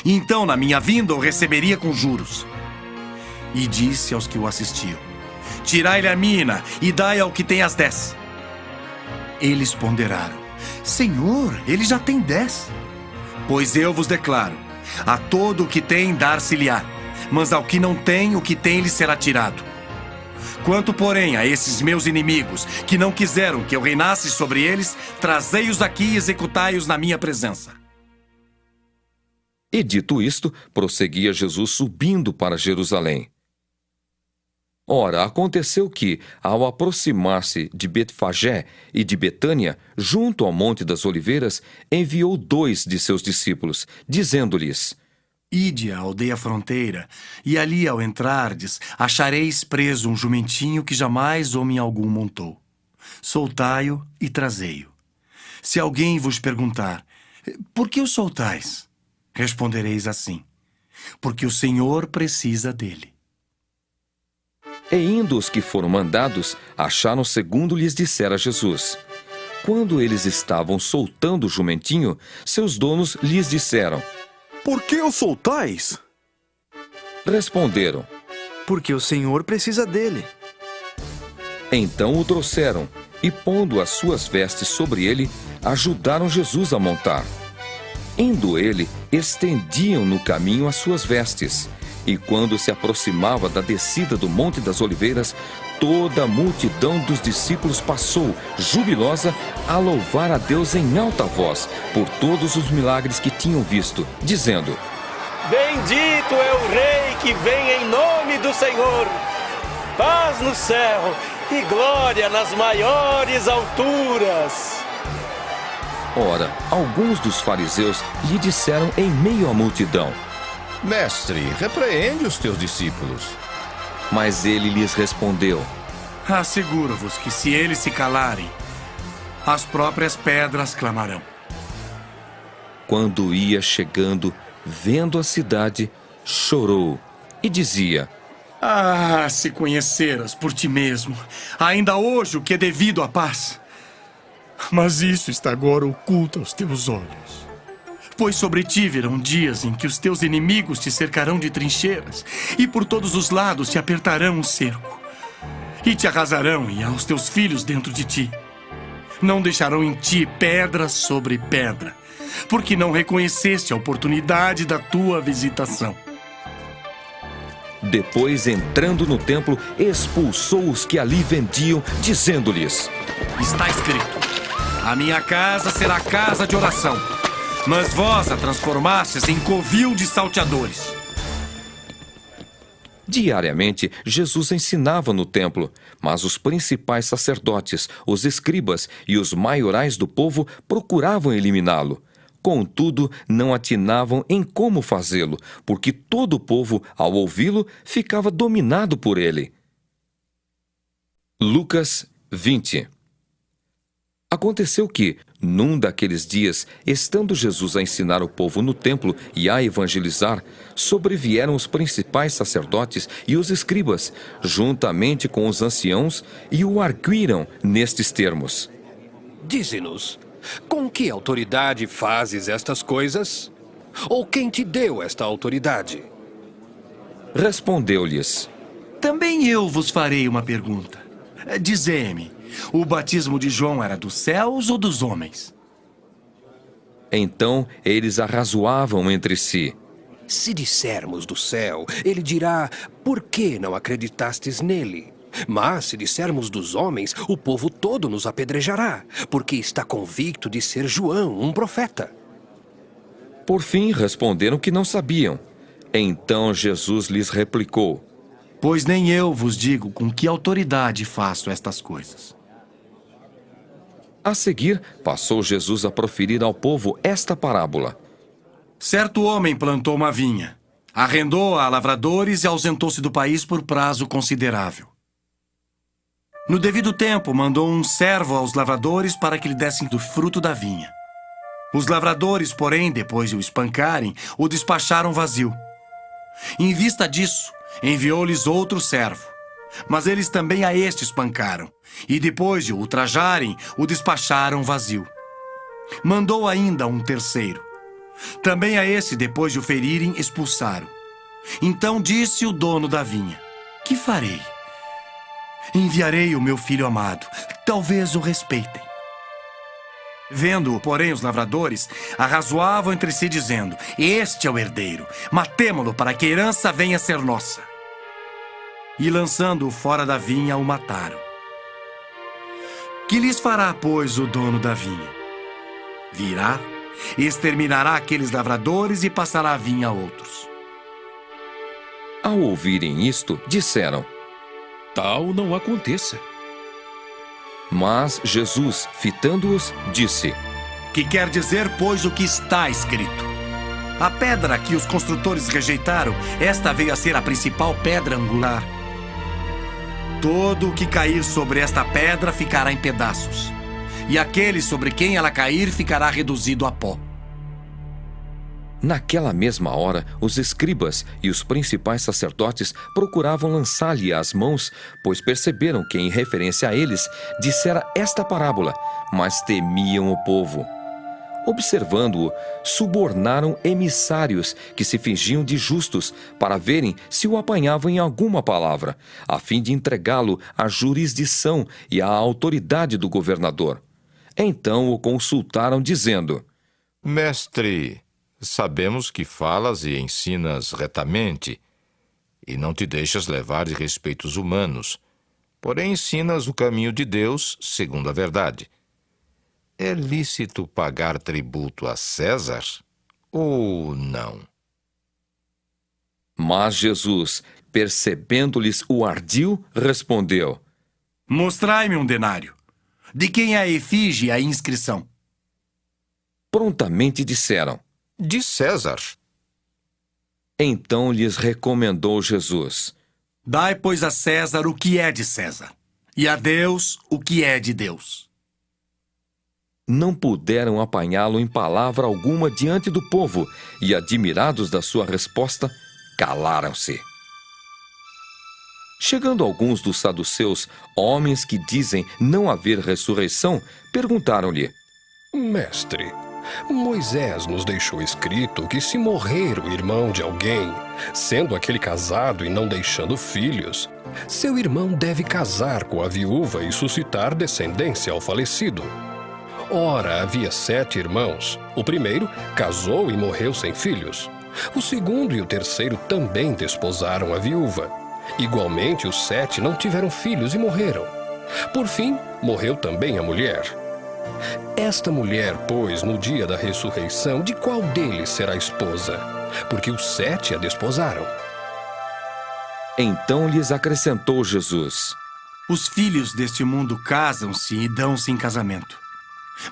Então, na minha vinda, o receberia com juros. E disse aos que o assistiam: Tirai-lhe a mina e dai ao que tem as 10. Eles ponderaram: Senhor, ele já tem 10. Pois eu vos declaro: a todo o que tem dar-se-lhe-á, mas ao que não tem, o que tem lhe será tirado. Quanto, porém, a esses meus inimigos, que não quiseram que eu reinasse sobre eles, trazei-os aqui e executai-os na minha presença. E dito isto, prosseguia Jesus subindo para Jerusalém. Ora, aconteceu que, ao aproximar-se de Betfagé e de Betânia, junto ao Monte das Oliveiras, enviou 2 de seus discípulos, dizendo-lhes: Ide à aldeia fronteira, e ali, ao entrardes, achareis preso um jumentinho que jamais homem algum montou. Soltai-o e trazei-o. Se alguém vos perguntar: Por que o soltais? Respondereis assim: Porque o Senhor precisa dele. E indo os que foram mandados, acharam segundo lhes dissera Jesus. Quando eles estavam soltando o jumentinho, seus donos lhes disseram: Por que o soltais? Responderam: Porque o Senhor precisa dele. Então o trouxeram, e pondo as suas vestes sobre ele, ajudaram Jesus a montar. Indo ele, estendiam no caminho as suas vestes, E quando se aproximava da descida do Monte das Oliveiras, toda a multidão dos discípulos passou, jubilosa, a louvar a Deus em alta voz por todos os milagres que tinham visto, dizendo: Bendito é o Rei que vem em nome do Senhor. Paz no céu e glória nas maiores alturas. Ora, alguns dos fariseus lhe disseram em meio à multidão: Mestre, repreende os teus discípulos. Mas ele lhes respondeu: Asseguro-vos que se eles se calarem, as próprias pedras clamarão. Quando ia chegando, vendo a cidade, chorou e dizia: Ah, se conheceras por ti mesmo, ainda hoje o que é devido à paz. Mas isso está agora oculto aos teus olhos. Pois sobre ti virão dias em que os teus inimigos te cercarão de trincheiras, e por todos os lados te apertarão um cerco, e te arrasarão, e aos teus filhos dentro de ti. Não deixarão em ti pedra sobre pedra, porque não reconheceste a oportunidade da tua visitação. Depois, entrando no templo, expulsou os que ali vendiam, dizendo-lhes: Está escrito: a minha casa será casa de oração, mas vós a transformastes em covil de salteadores. Diariamente, Jesus ensinava no templo, mas os principais sacerdotes, os escribas e os maiorais do povo procuravam eliminá-lo. Contudo, não atinavam em como fazê-lo, porque todo o povo, ao ouvi-lo, ficava dominado por ele. Lucas 20. Aconteceu que, num daqueles dias, estando Jesus a ensinar o povo no templo e a evangelizar, sobrevieram os principais sacerdotes e os escribas, juntamente com os anciãos, e o arguíram nestes termos: Dize-nos, com que autoridade fazes estas coisas? Ou quem te deu esta autoridade? Respondeu-lhes: Também eu vos farei uma pergunta. Dizei-me, o batismo de João era dos céus ou dos homens? Então eles arrazoavam entre si: Se dissermos do céu, ele dirá: por que não acreditastes nele? Mas se dissermos dos homens, o povo todo nos apedrejará, porque está convicto de ser João, um profeta. Por fim, responderam que não sabiam. Então Jesus lhes replicou: Pois nem eu vos digo com que autoridade faço estas coisas. A seguir, passou Jesus a proferir ao povo esta parábola: Certo homem plantou uma vinha, arrendou-a a lavradores e ausentou-se do país por prazo considerável. No devido tempo, mandou um servo aos lavradores para que lhe dessem do fruto da vinha. Os lavradores, porém, depois de o espancarem, o despacharam vazio. Em vista disso, enviou-lhes outro servo. Mas eles também a este espancaram, e depois de o ultrajarem, o despacharam vazio. Mandou ainda um terceiro. Também a esse, depois de o ferirem, expulsaram. Então disse o dono da vinha: Que farei? Enviarei o meu filho amado, talvez o respeitem. Vendo-o, porém, os lavradores arrazoavam entre si, dizendo: Este é o herdeiro, matemo-lo para que a herança venha a ser nossa. E lançando-o fora da vinha, o mataram. Que lhes fará, pois, o dono da vinha? Virá, exterminará aqueles lavradores e passará a vinha a outros. Ao ouvirem isto, disseram: Tal não aconteça. Mas Jesus, fitando-os, disse: Que quer dizer, pois, o que está escrito? A pedra que os construtores rejeitaram, esta veio a ser a principal pedra angular. Todo o que cair sobre esta pedra ficará em pedaços, e aquele sobre quem ela cair ficará reduzido a pó. Naquela mesma hora, os escribas e os principais sacerdotes procuravam lançar-lhe as mãos, pois perceberam que, em referência a eles, dissera esta parábola, mas temiam o povo. Observando-o, subornaram emissários que se fingiam de justos para verem se o apanhavam em alguma palavra, a fim de entregá-lo à jurisdição e à autoridade do governador. Então o consultaram, dizendo: Mestre, sabemos que falas e ensinas retamente, e não te deixas levar de respeitos humanos, porém ensinas o caminho de Deus segundo a verdade. É lícito pagar tributo a César ou não? Mas Jesus, percebendo-lhes o ardil, respondeu: Mostrai-me um denário. De quem é a efígie e a inscrição? Prontamente disseram: De César. Então lhes recomendou Jesus: Dai, pois, a César o que é de César, e a Deus o que é de Deus. Não puderam apanhá-lo em palavra alguma diante do povo, e, admirados da sua resposta, calaram-se. Chegando alguns dos saduceus, homens que dizem não haver ressurreição, perguntaram-lhe: Mestre, Moisés nos deixou escrito que se morrer o irmão de alguém, sendo aquele casado e não deixando filhos, seu irmão deve casar com a viúva e suscitar descendência ao falecido. Ora, havia 7 irmãos. O primeiro casou e morreu sem filhos. O segundo e o terceiro também desposaram a viúva. Igualmente, os 7 não tiveram filhos e morreram. Por fim, morreu também a mulher. Esta mulher, pois, no dia da ressurreição, de qual deles será esposa? Porque os 7 a desposaram. Então lhes acrescentou Jesus: Os filhos deste mundo casam-se e dão-se em casamento.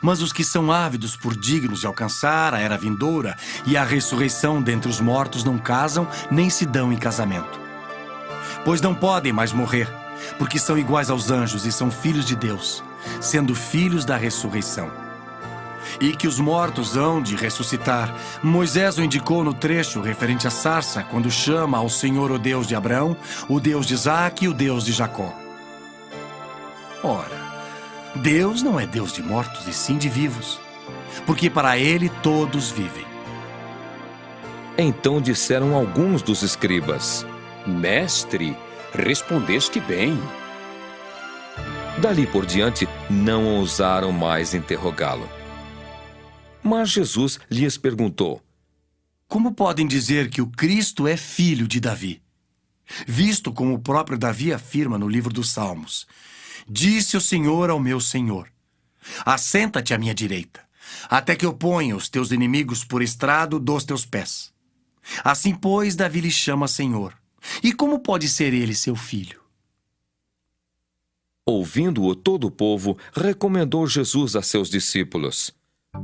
Mas os que são ávidos por dignos de alcançar a era vindoura e a ressurreição dentre os mortos não casam nem se dão em casamento. Pois não podem mais morrer, porque são iguais aos anjos e são filhos de Deus, sendo filhos da ressurreição. E que os mortos hão de ressuscitar, Moisés o indicou no trecho referente à sarça, quando chama ao Senhor o Deus de Abraão, o Deus de Isaque e o Deus de Jacó. Ora, Deus não é Deus de mortos, e sim de vivos, porque para Ele todos vivem. Então disseram alguns dos escribas: Mestre, respondeste bem. Dali por diante, não ousaram mais interrogá-lo. Mas Jesus lhes perguntou: Como podem dizer que o Cristo é filho de Davi? Visto como o próprio Davi afirma no livro dos Salmos: Disse o Senhor ao meu Senhor: Assenta-te à minha direita, até que eu ponha os teus inimigos por estrado dos teus pés. Assim, pois, Davi lhe chama Senhor. E como pode ser ele seu filho? Ouvindo-o todo o povo, recomendou Jesus a seus discípulos: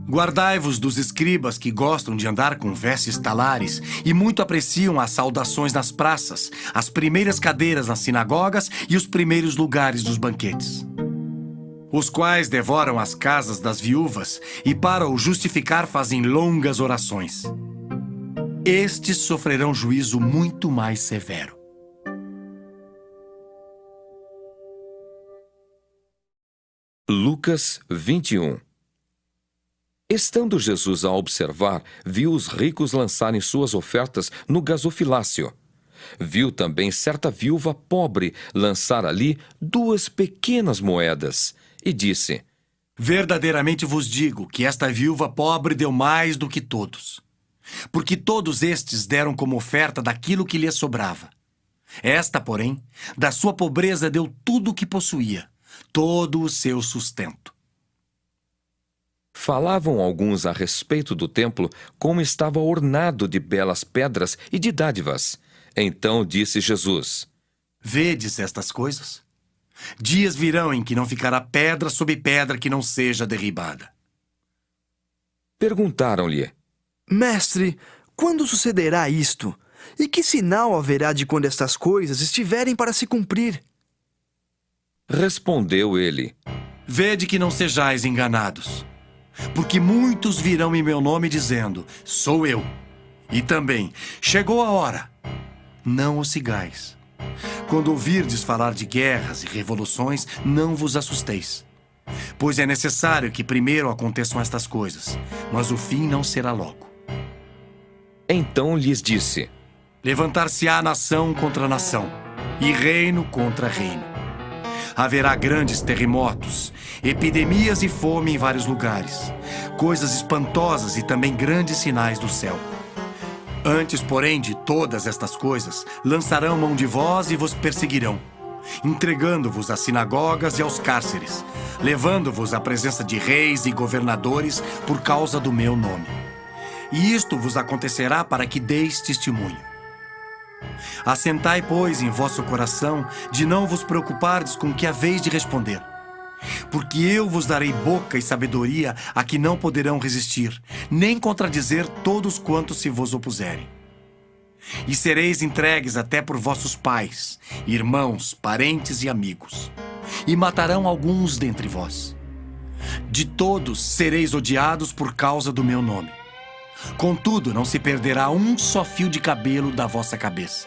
Guardai-vos dos escribas que gostam de andar com vestes talares e muito apreciam as saudações nas praças, as primeiras cadeiras nas sinagogas e os primeiros lugares dos banquetes. Os quais devoram as casas das viúvas e para o justificar fazem longas orações. Estes sofrerão juízo muito mais severo. Lucas 21. Estando Jesus a observar, viu os ricos lançarem suas ofertas no gasofilácio. Viu também certa viúva pobre lançar ali 2 pequenas moedas, e disse: Verdadeiramente vos digo que esta viúva pobre deu mais do que todos, porque todos estes deram como oferta daquilo que lhe sobrava. Esta, porém, da sua pobreza deu tudo o que possuía, todo o seu sustento. Falavam alguns a respeito do templo, como estava ornado de belas pedras e de dádivas. Então disse Jesus: Vedes estas coisas? Dias virão em que não ficará pedra sobre pedra que não seja derribada. Perguntaram-lhe: Mestre, quando sucederá isto? E que sinal haverá de quando estas coisas estiverem para se cumprir? Respondeu ele: Vede que não sejais enganados. Porque muitos virão em meu nome dizendo: Sou eu. E também: Chegou a hora. Não os sigais. Quando ouvirdes falar de guerras e revoluções, não vos assusteis. Pois é necessário que primeiro aconteçam estas coisas, mas o fim não será logo. Então lhes disse: Levantar-se-á nação contra nação, e reino contra reino. Haverá grandes terremotos, epidemias e fome em vários lugares, coisas espantosas e também grandes sinais do céu. Antes, porém, de todas estas coisas, lançarão mão de vós e vos perseguirão, entregando-vos às sinagogas e aos cárceres, levando-vos à presença de reis e governadores por causa do meu nome. E isto vos acontecerá para que deis testemunho. Assentai, pois, em vosso coração de não vos preocupardes com o que haveis de responder. Porque eu vos darei boca e sabedoria a que não poderão resistir, nem contradizer todos quantos se vos opuserem. E sereis entregues até por vossos pais, irmãos, parentes e amigos, e matarão alguns dentre vós. De todos sereis odiados por causa do meu nome. Contudo, não se perderá um só fio de cabelo da vossa cabeça.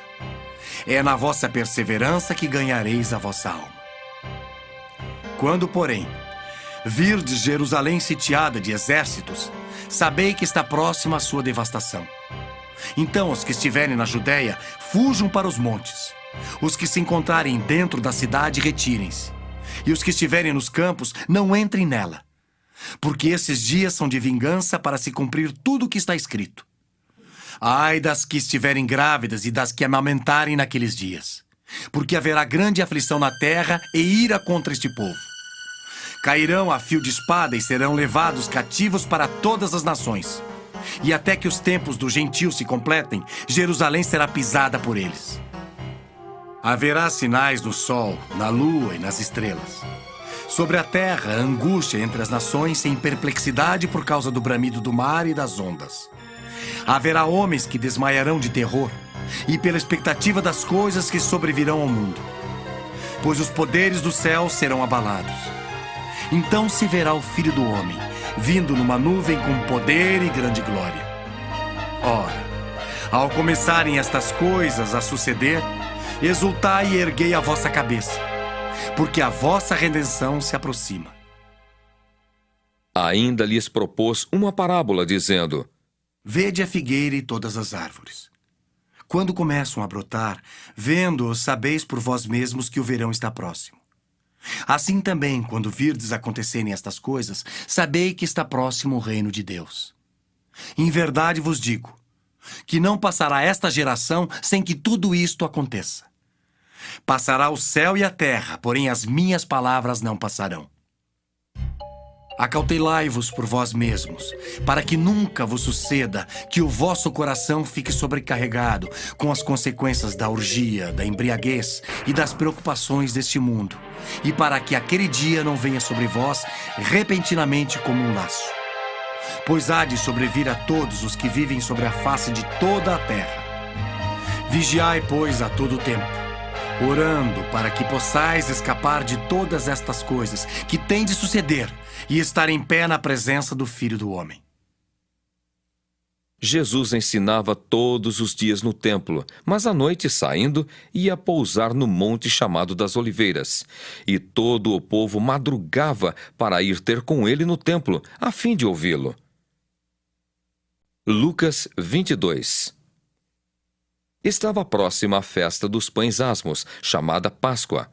É na vossa perseverança que ganhareis a vossa alma. Quando, porém, virdes Jerusalém sitiada de exércitos, sabei que está próxima a sua devastação. Então, os que estiverem na Judéia, fujam para os montes. Os que se encontrarem dentro da cidade, retirem-se. E os que estiverem nos campos, não entrem nela. Porque esses dias são de vingança para se cumprir tudo o que está escrito. Ai das que estiverem grávidas e das que amamentarem naqueles dias. Porque haverá grande aflição na terra e ira contra este povo. Cairão a fio de espada e serão levados cativos para todas as nações. E até que os tempos dos gentios se completem, Jerusalém será pisada por eles. Haverá sinais no sol, na lua e nas estrelas. Sobre a terra, angústia entre as nações sem perplexidade por causa do bramido do mar e das ondas. Haverá homens que desmaiarão de terror e pela expectativa das coisas que sobrevirão ao mundo. Pois os poderes do céu serão abalados. Então se verá o Filho do Homem, vindo numa nuvem com poder e grande glória. Ora, ao começarem estas coisas a suceder, exultai e erguei a vossa cabeça, porque a vossa redenção se aproxima. Ainda lhes propôs uma parábola, dizendo: Vede a figueira e todas as árvores. Quando começam a brotar, vendo-os, sabeis por vós mesmos que o verão está próximo. Assim também, quando virdes acontecerem estas coisas, sabei que está próximo o reino de Deus. Em verdade vos digo, que não passará esta geração sem que tudo isto aconteça. Passará o céu e a terra, porém as minhas palavras não passarão. Acautelai-vos por vós mesmos, para que nunca vos suceda que o vosso coração fique sobrecarregado com as consequências da orgia, da embriaguez e das preocupações deste mundo, e para que aquele dia não venha sobre vós repentinamente como um laço. Pois há de sobrevir a todos os que vivem sobre a face de toda a terra. Vigiai, pois, a todo tempo, orando para que possais escapar de todas estas coisas que têm de suceder e estar em pé na presença do Filho do Homem. Jesus ensinava todos os dias no templo, mas à noite, saindo, ia pousar no monte chamado das Oliveiras. E todo o povo madrugava para ir ter com ele no templo, a fim de ouvi-lo. Lucas 22. Estava próxima a festa dos pães asmos, chamada Páscoa.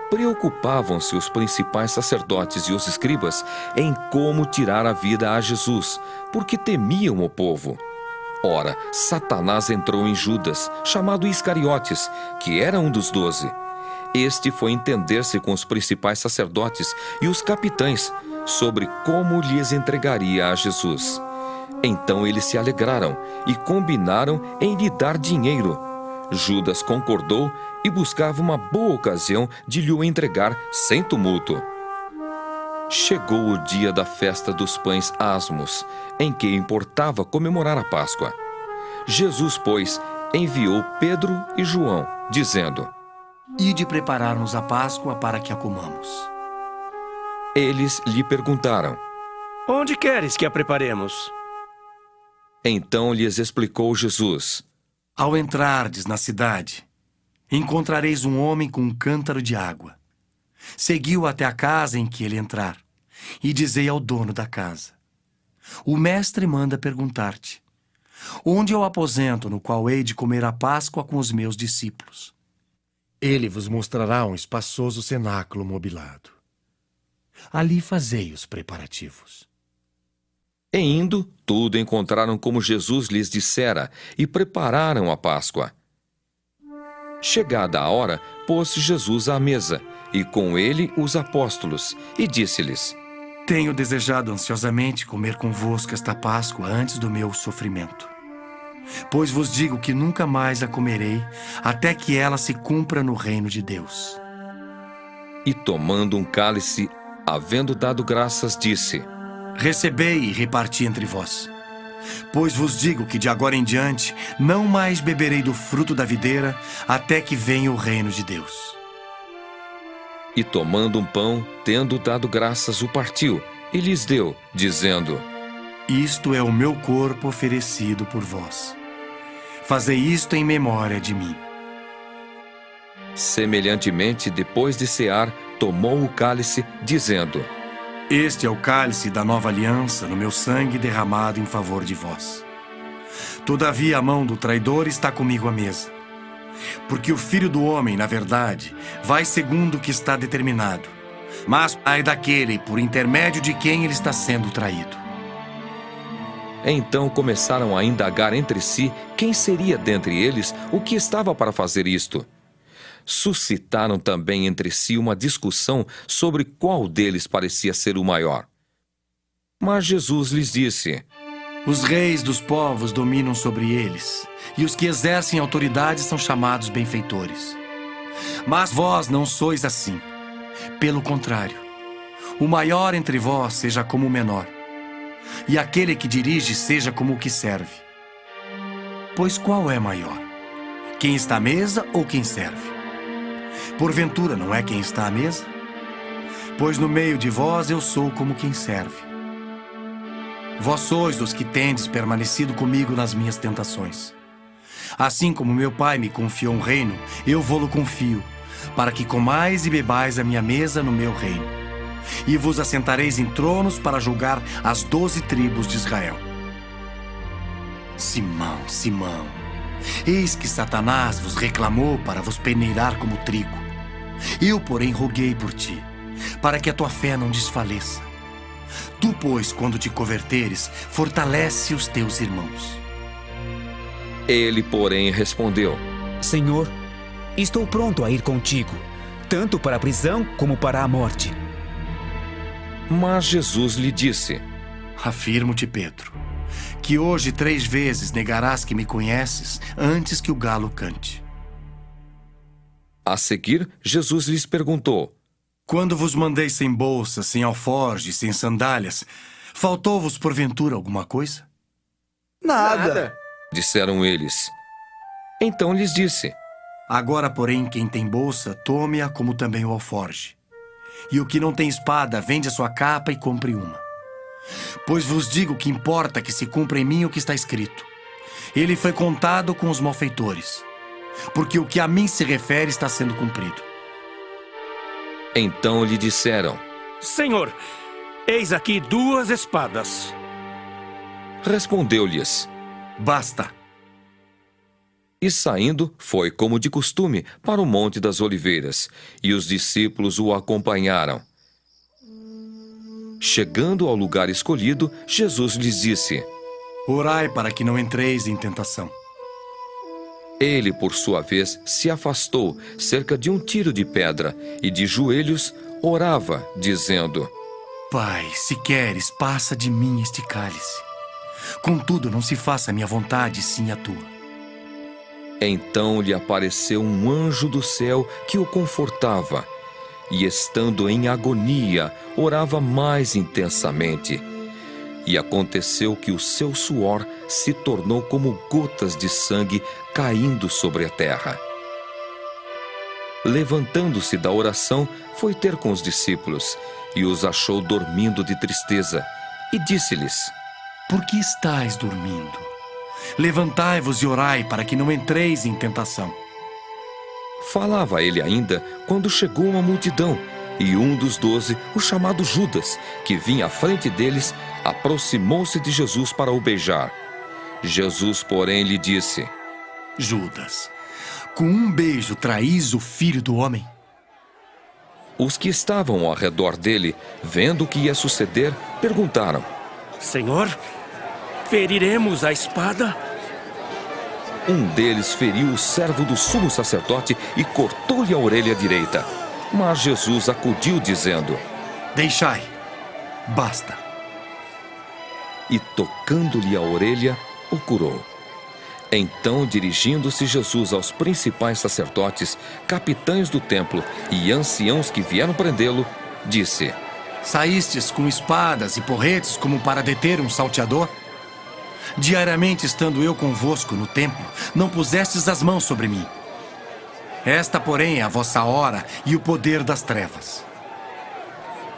Preocupavam-se os principais sacerdotes e os escribas em como tirar a vida a Jesus, porque temiam o povo. Ora, Satanás entrou em Judas, chamado Iscariotes, que era um dos 12. Este foi entender-se com os principais sacerdotes e os capitães sobre como lhes entregaria a Jesus. Então eles se alegraram e combinaram em lhe dar dinheiro. Judas concordou e buscava uma boa ocasião de lhe o entregar sem tumulto. Chegou o dia da festa dos pães asmos, em que importava comemorar a Páscoa. Jesus, pois, enviou Pedro e João, dizendo: Ide preparar-nos a Páscoa para que a comamos. Eles lhe perguntaram: Onde queres que a preparemos? Então lhes explicou Jesus: Ao entrardes na cidade, encontrareis um homem com um cântaro de água. Segui-o até a casa em que ele entrar, e dizei ao dono da casa: O mestre manda perguntar-te: onde é o aposento no qual hei de comer a Páscoa com os meus discípulos? Ele vos mostrará um espaçoso cenáculo mobilado. Ali fazei os preparativos. E indo, tudo encontraram como Jesus lhes dissera e prepararam a Páscoa. Chegada a hora, pôs-se Jesus à mesa, e com ele os apóstolos, e disse-lhes: Tenho desejado ansiosamente comer convosco esta Páscoa antes do meu sofrimento. Pois vos digo que nunca mais a comerei, até que ela se cumpra no reino de Deus. E tomando um cálice, havendo dado graças, disse: Recebei e reparti entre vós. Pois vos digo que de agora em diante não mais beberei do fruto da videira, até que venha o reino de Deus. E tomando um pão, tendo dado graças, o partiu, e lhes deu, dizendo: Isto é o meu corpo oferecido por vós. Fazei isto em memória de mim. Semelhantemente, depois de cear, tomou o cálice, dizendo: Este é o cálice da nova aliança no meu sangue derramado em favor de vós. Todavia a mão do traidor está comigo à mesa. Porque o Filho do Homem, na verdade, vai segundo o que está determinado. Mas ai daquele por intermédio de quem ele está sendo traído. Então começaram a indagar entre si quem seria dentre eles o que estava para fazer isto. Suscitaram também entre si uma discussão sobre qual deles parecia ser o maior. Mas Jesus lhes disse: Os reis dos povos dominam sobre eles, e os que exercem autoridade são chamados benfeitores. Mas vós não sois assim. Pelo contrário, o maior entre vós seja como o menor, e aquele que dirige seja como o que serve. Pois qual é maior? Quem está à mesa ou quem serve? Porventura não é quem está à mesa? Pois no meio de vós eu sou como quem serve. Vós sois os que tendes permanecido comigo nas minhas tentações. Assim como meu Pai me confiou um reino, eu vô-lo confio, para que comais e bebais a minha mesa no meu reino. E vos assentareis em tronos para julgar as 12 tribos de Israel. Simão, Simão, eis que Satanás vos reclamou para vos peneirar como trigo. Eu, porém, roguei por ti, para que a tua fé não desfaleça. Tu, pois, quando te converteres, fortalece os teus irmãos. Ele, porém, respondeu: Senhor, estou pronto a ir contigo, tanto para a prisão como para a morte. Mas Jesus lhe disse: Afirmo-te, Pedro, que hoje 3 vezes negarás que me conheces antes que o galo cante. A seguir, Jesus lhes perguntou: Quando vos mandei sem bolsa, sem alforje, sem sandálias, faltou-vos porventura alguma coisa? Nada. Disseram eles. Então lhes disse: Agora, porém, quem tem bolsa, tome-a como também o alforje. E o que não tem espada, vende a sua capa e compre uma. Pois vos digo que importa que se cumpra em mim o que está escrito. Ele foi contado com os malfeitores, porque o que a mim se refere está sendo cumprido. Então lhe disseram: Senhor, eis aqui 2 espadas. Respondeu-lhes: Basta. E saindo, foi como de costume para o Monte das Oliveiras, e os discípulos o acompanharam. Chegando ao lugar escolhido, Jesus lhes disse: Orai para que não entreis em tentação. Ele, por sua vez, se afastou cerca de 1 tiro de pedra e de joelhos orava, dizendo: Pai, se queres, passa de mim este cálice. Contudo, não se faça a minha vontade, sim a tua. Então lhe apareceu um anjo do céu que o confortava, e estando em agonia, orava mais intensamente. E aconteceu que o seu suor se tornou como gotas de sangue caindo sobre a terra. Levantando-se da oração, foi ter com os discípulos, e os achou dormindo de tristeza, e disse-lhes: Por que estáis dormindo? Levantai-vos e orai para que não entreis em tentação. Falava ele ainda quando chegou uma multidão, e um dos 12, o chamado Judas, que vinha à frente deles, aproximou-se de Jesus para o beijar. Jesus, porém, lhe disse: Judas, com um beijo traís o Filho do Homem? Os que estavam ao redor dele, vendo o que ia suceder, perguntaram: Senhor, feriremos a espada? Um deles feriu o servo do sumo sacerdote e cortou-lhe a orelha direita. Mas Jesus acudiu, dizendo: Deixai, basta. E tocando-lhe a orelha, o curou. Então, dirigindo-se Jesus aos principais sacerdotes, capitães do templo e anciãos que vieram prendê-lo, disse: Saístes com espadas e porretes como para deter um salteador? Diariamente estando eu convosco no templo, não pusestes as mãos sobre mim. Esta, porém, é a vossa hora e o poder das trevas.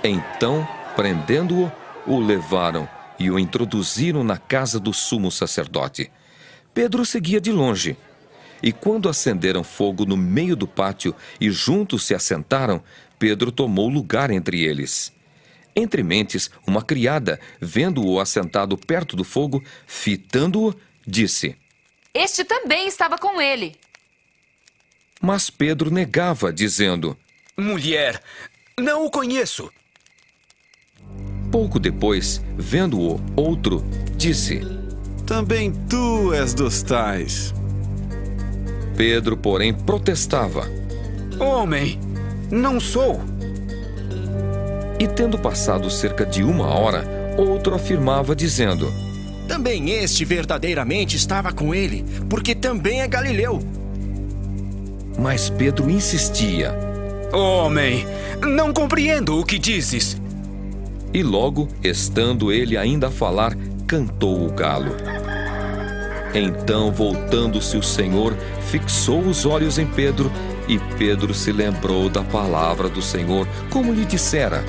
Então, prendendo-o, o levaram e o introduziram na casa do sumo sacerdote. Pedro seguia de longe. E quando acenderam fogo no meio do pátio e juntos se assentaram, Pedro tomou lugar entre eles. Entre mentes, uma criada, vendo-o assentado perto do fogo, fitando-o, disse: Este também estava com ele. Mas Pedro negava, dizendo: Mulher, não o conheço. Pouco depois, vendo-o outro, disse: Também tu és dos tais. Pedro, porém, protestava: Homem, não sou. E tendo passado cerca de 1 hora, outro afirmava, dizendo: Também este verdadeiramente estava com ele, porque também é galileu. Mas Pedro insistia: Homem, não compreendo o que dizes. E logo, estando ele ainda a falar, cantou o galo. Então, voltando-se o Senhor, fixou os olhos em Pedro, e Pedro se lembrou da palavra do Senhor, como lhe dissera: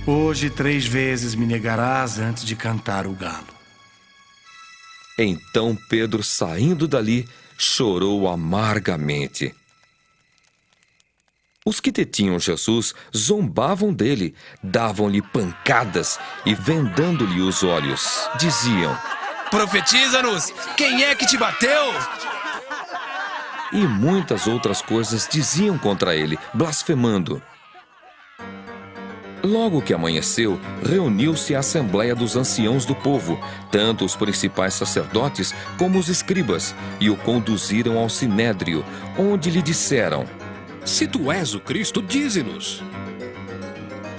Hoje 3 vezes me negarás antes de cantar o galo. Então Pedro, saindo dali, chorou amargamente. Os que detinham Jesus zombavam dele, davam-lhe pancadas e, vendando-lhe os olhos, diziam: Profetiza-nos! Quem é que te bateu? E muitas outras coisas diziam contra ele, blasfemando. Logo que amanheceu, reuniu-se a assembleia dos anciãos do povo, tanto os principais sacerdotes como os escribas, e o conduziram ao sinédrio, onde lhe disseram: Se tu és o Cristo, dize-nos.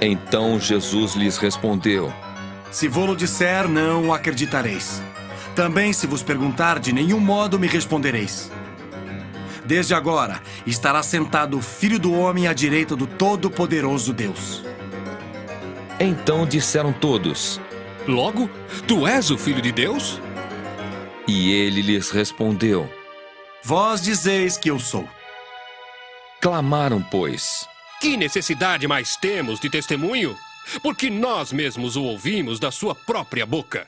Então Jesus lhes respondeu: Se vô-lo disser, não o acreditareis. Também, se vos perguntar, de nenhum modo me respondereis. Desde agora estará sentado o Filho do Homem à direita do Todo-Poderoso Deus. Então disseram todos: Logo, tu és o Filho de Deus? E ele lhes respondeu: Vós dizeis que eu sou. Clamaram, pois: Que necessidade mais temos de testemunho? Porque nós mesmos o ouvimos da sua própria boca.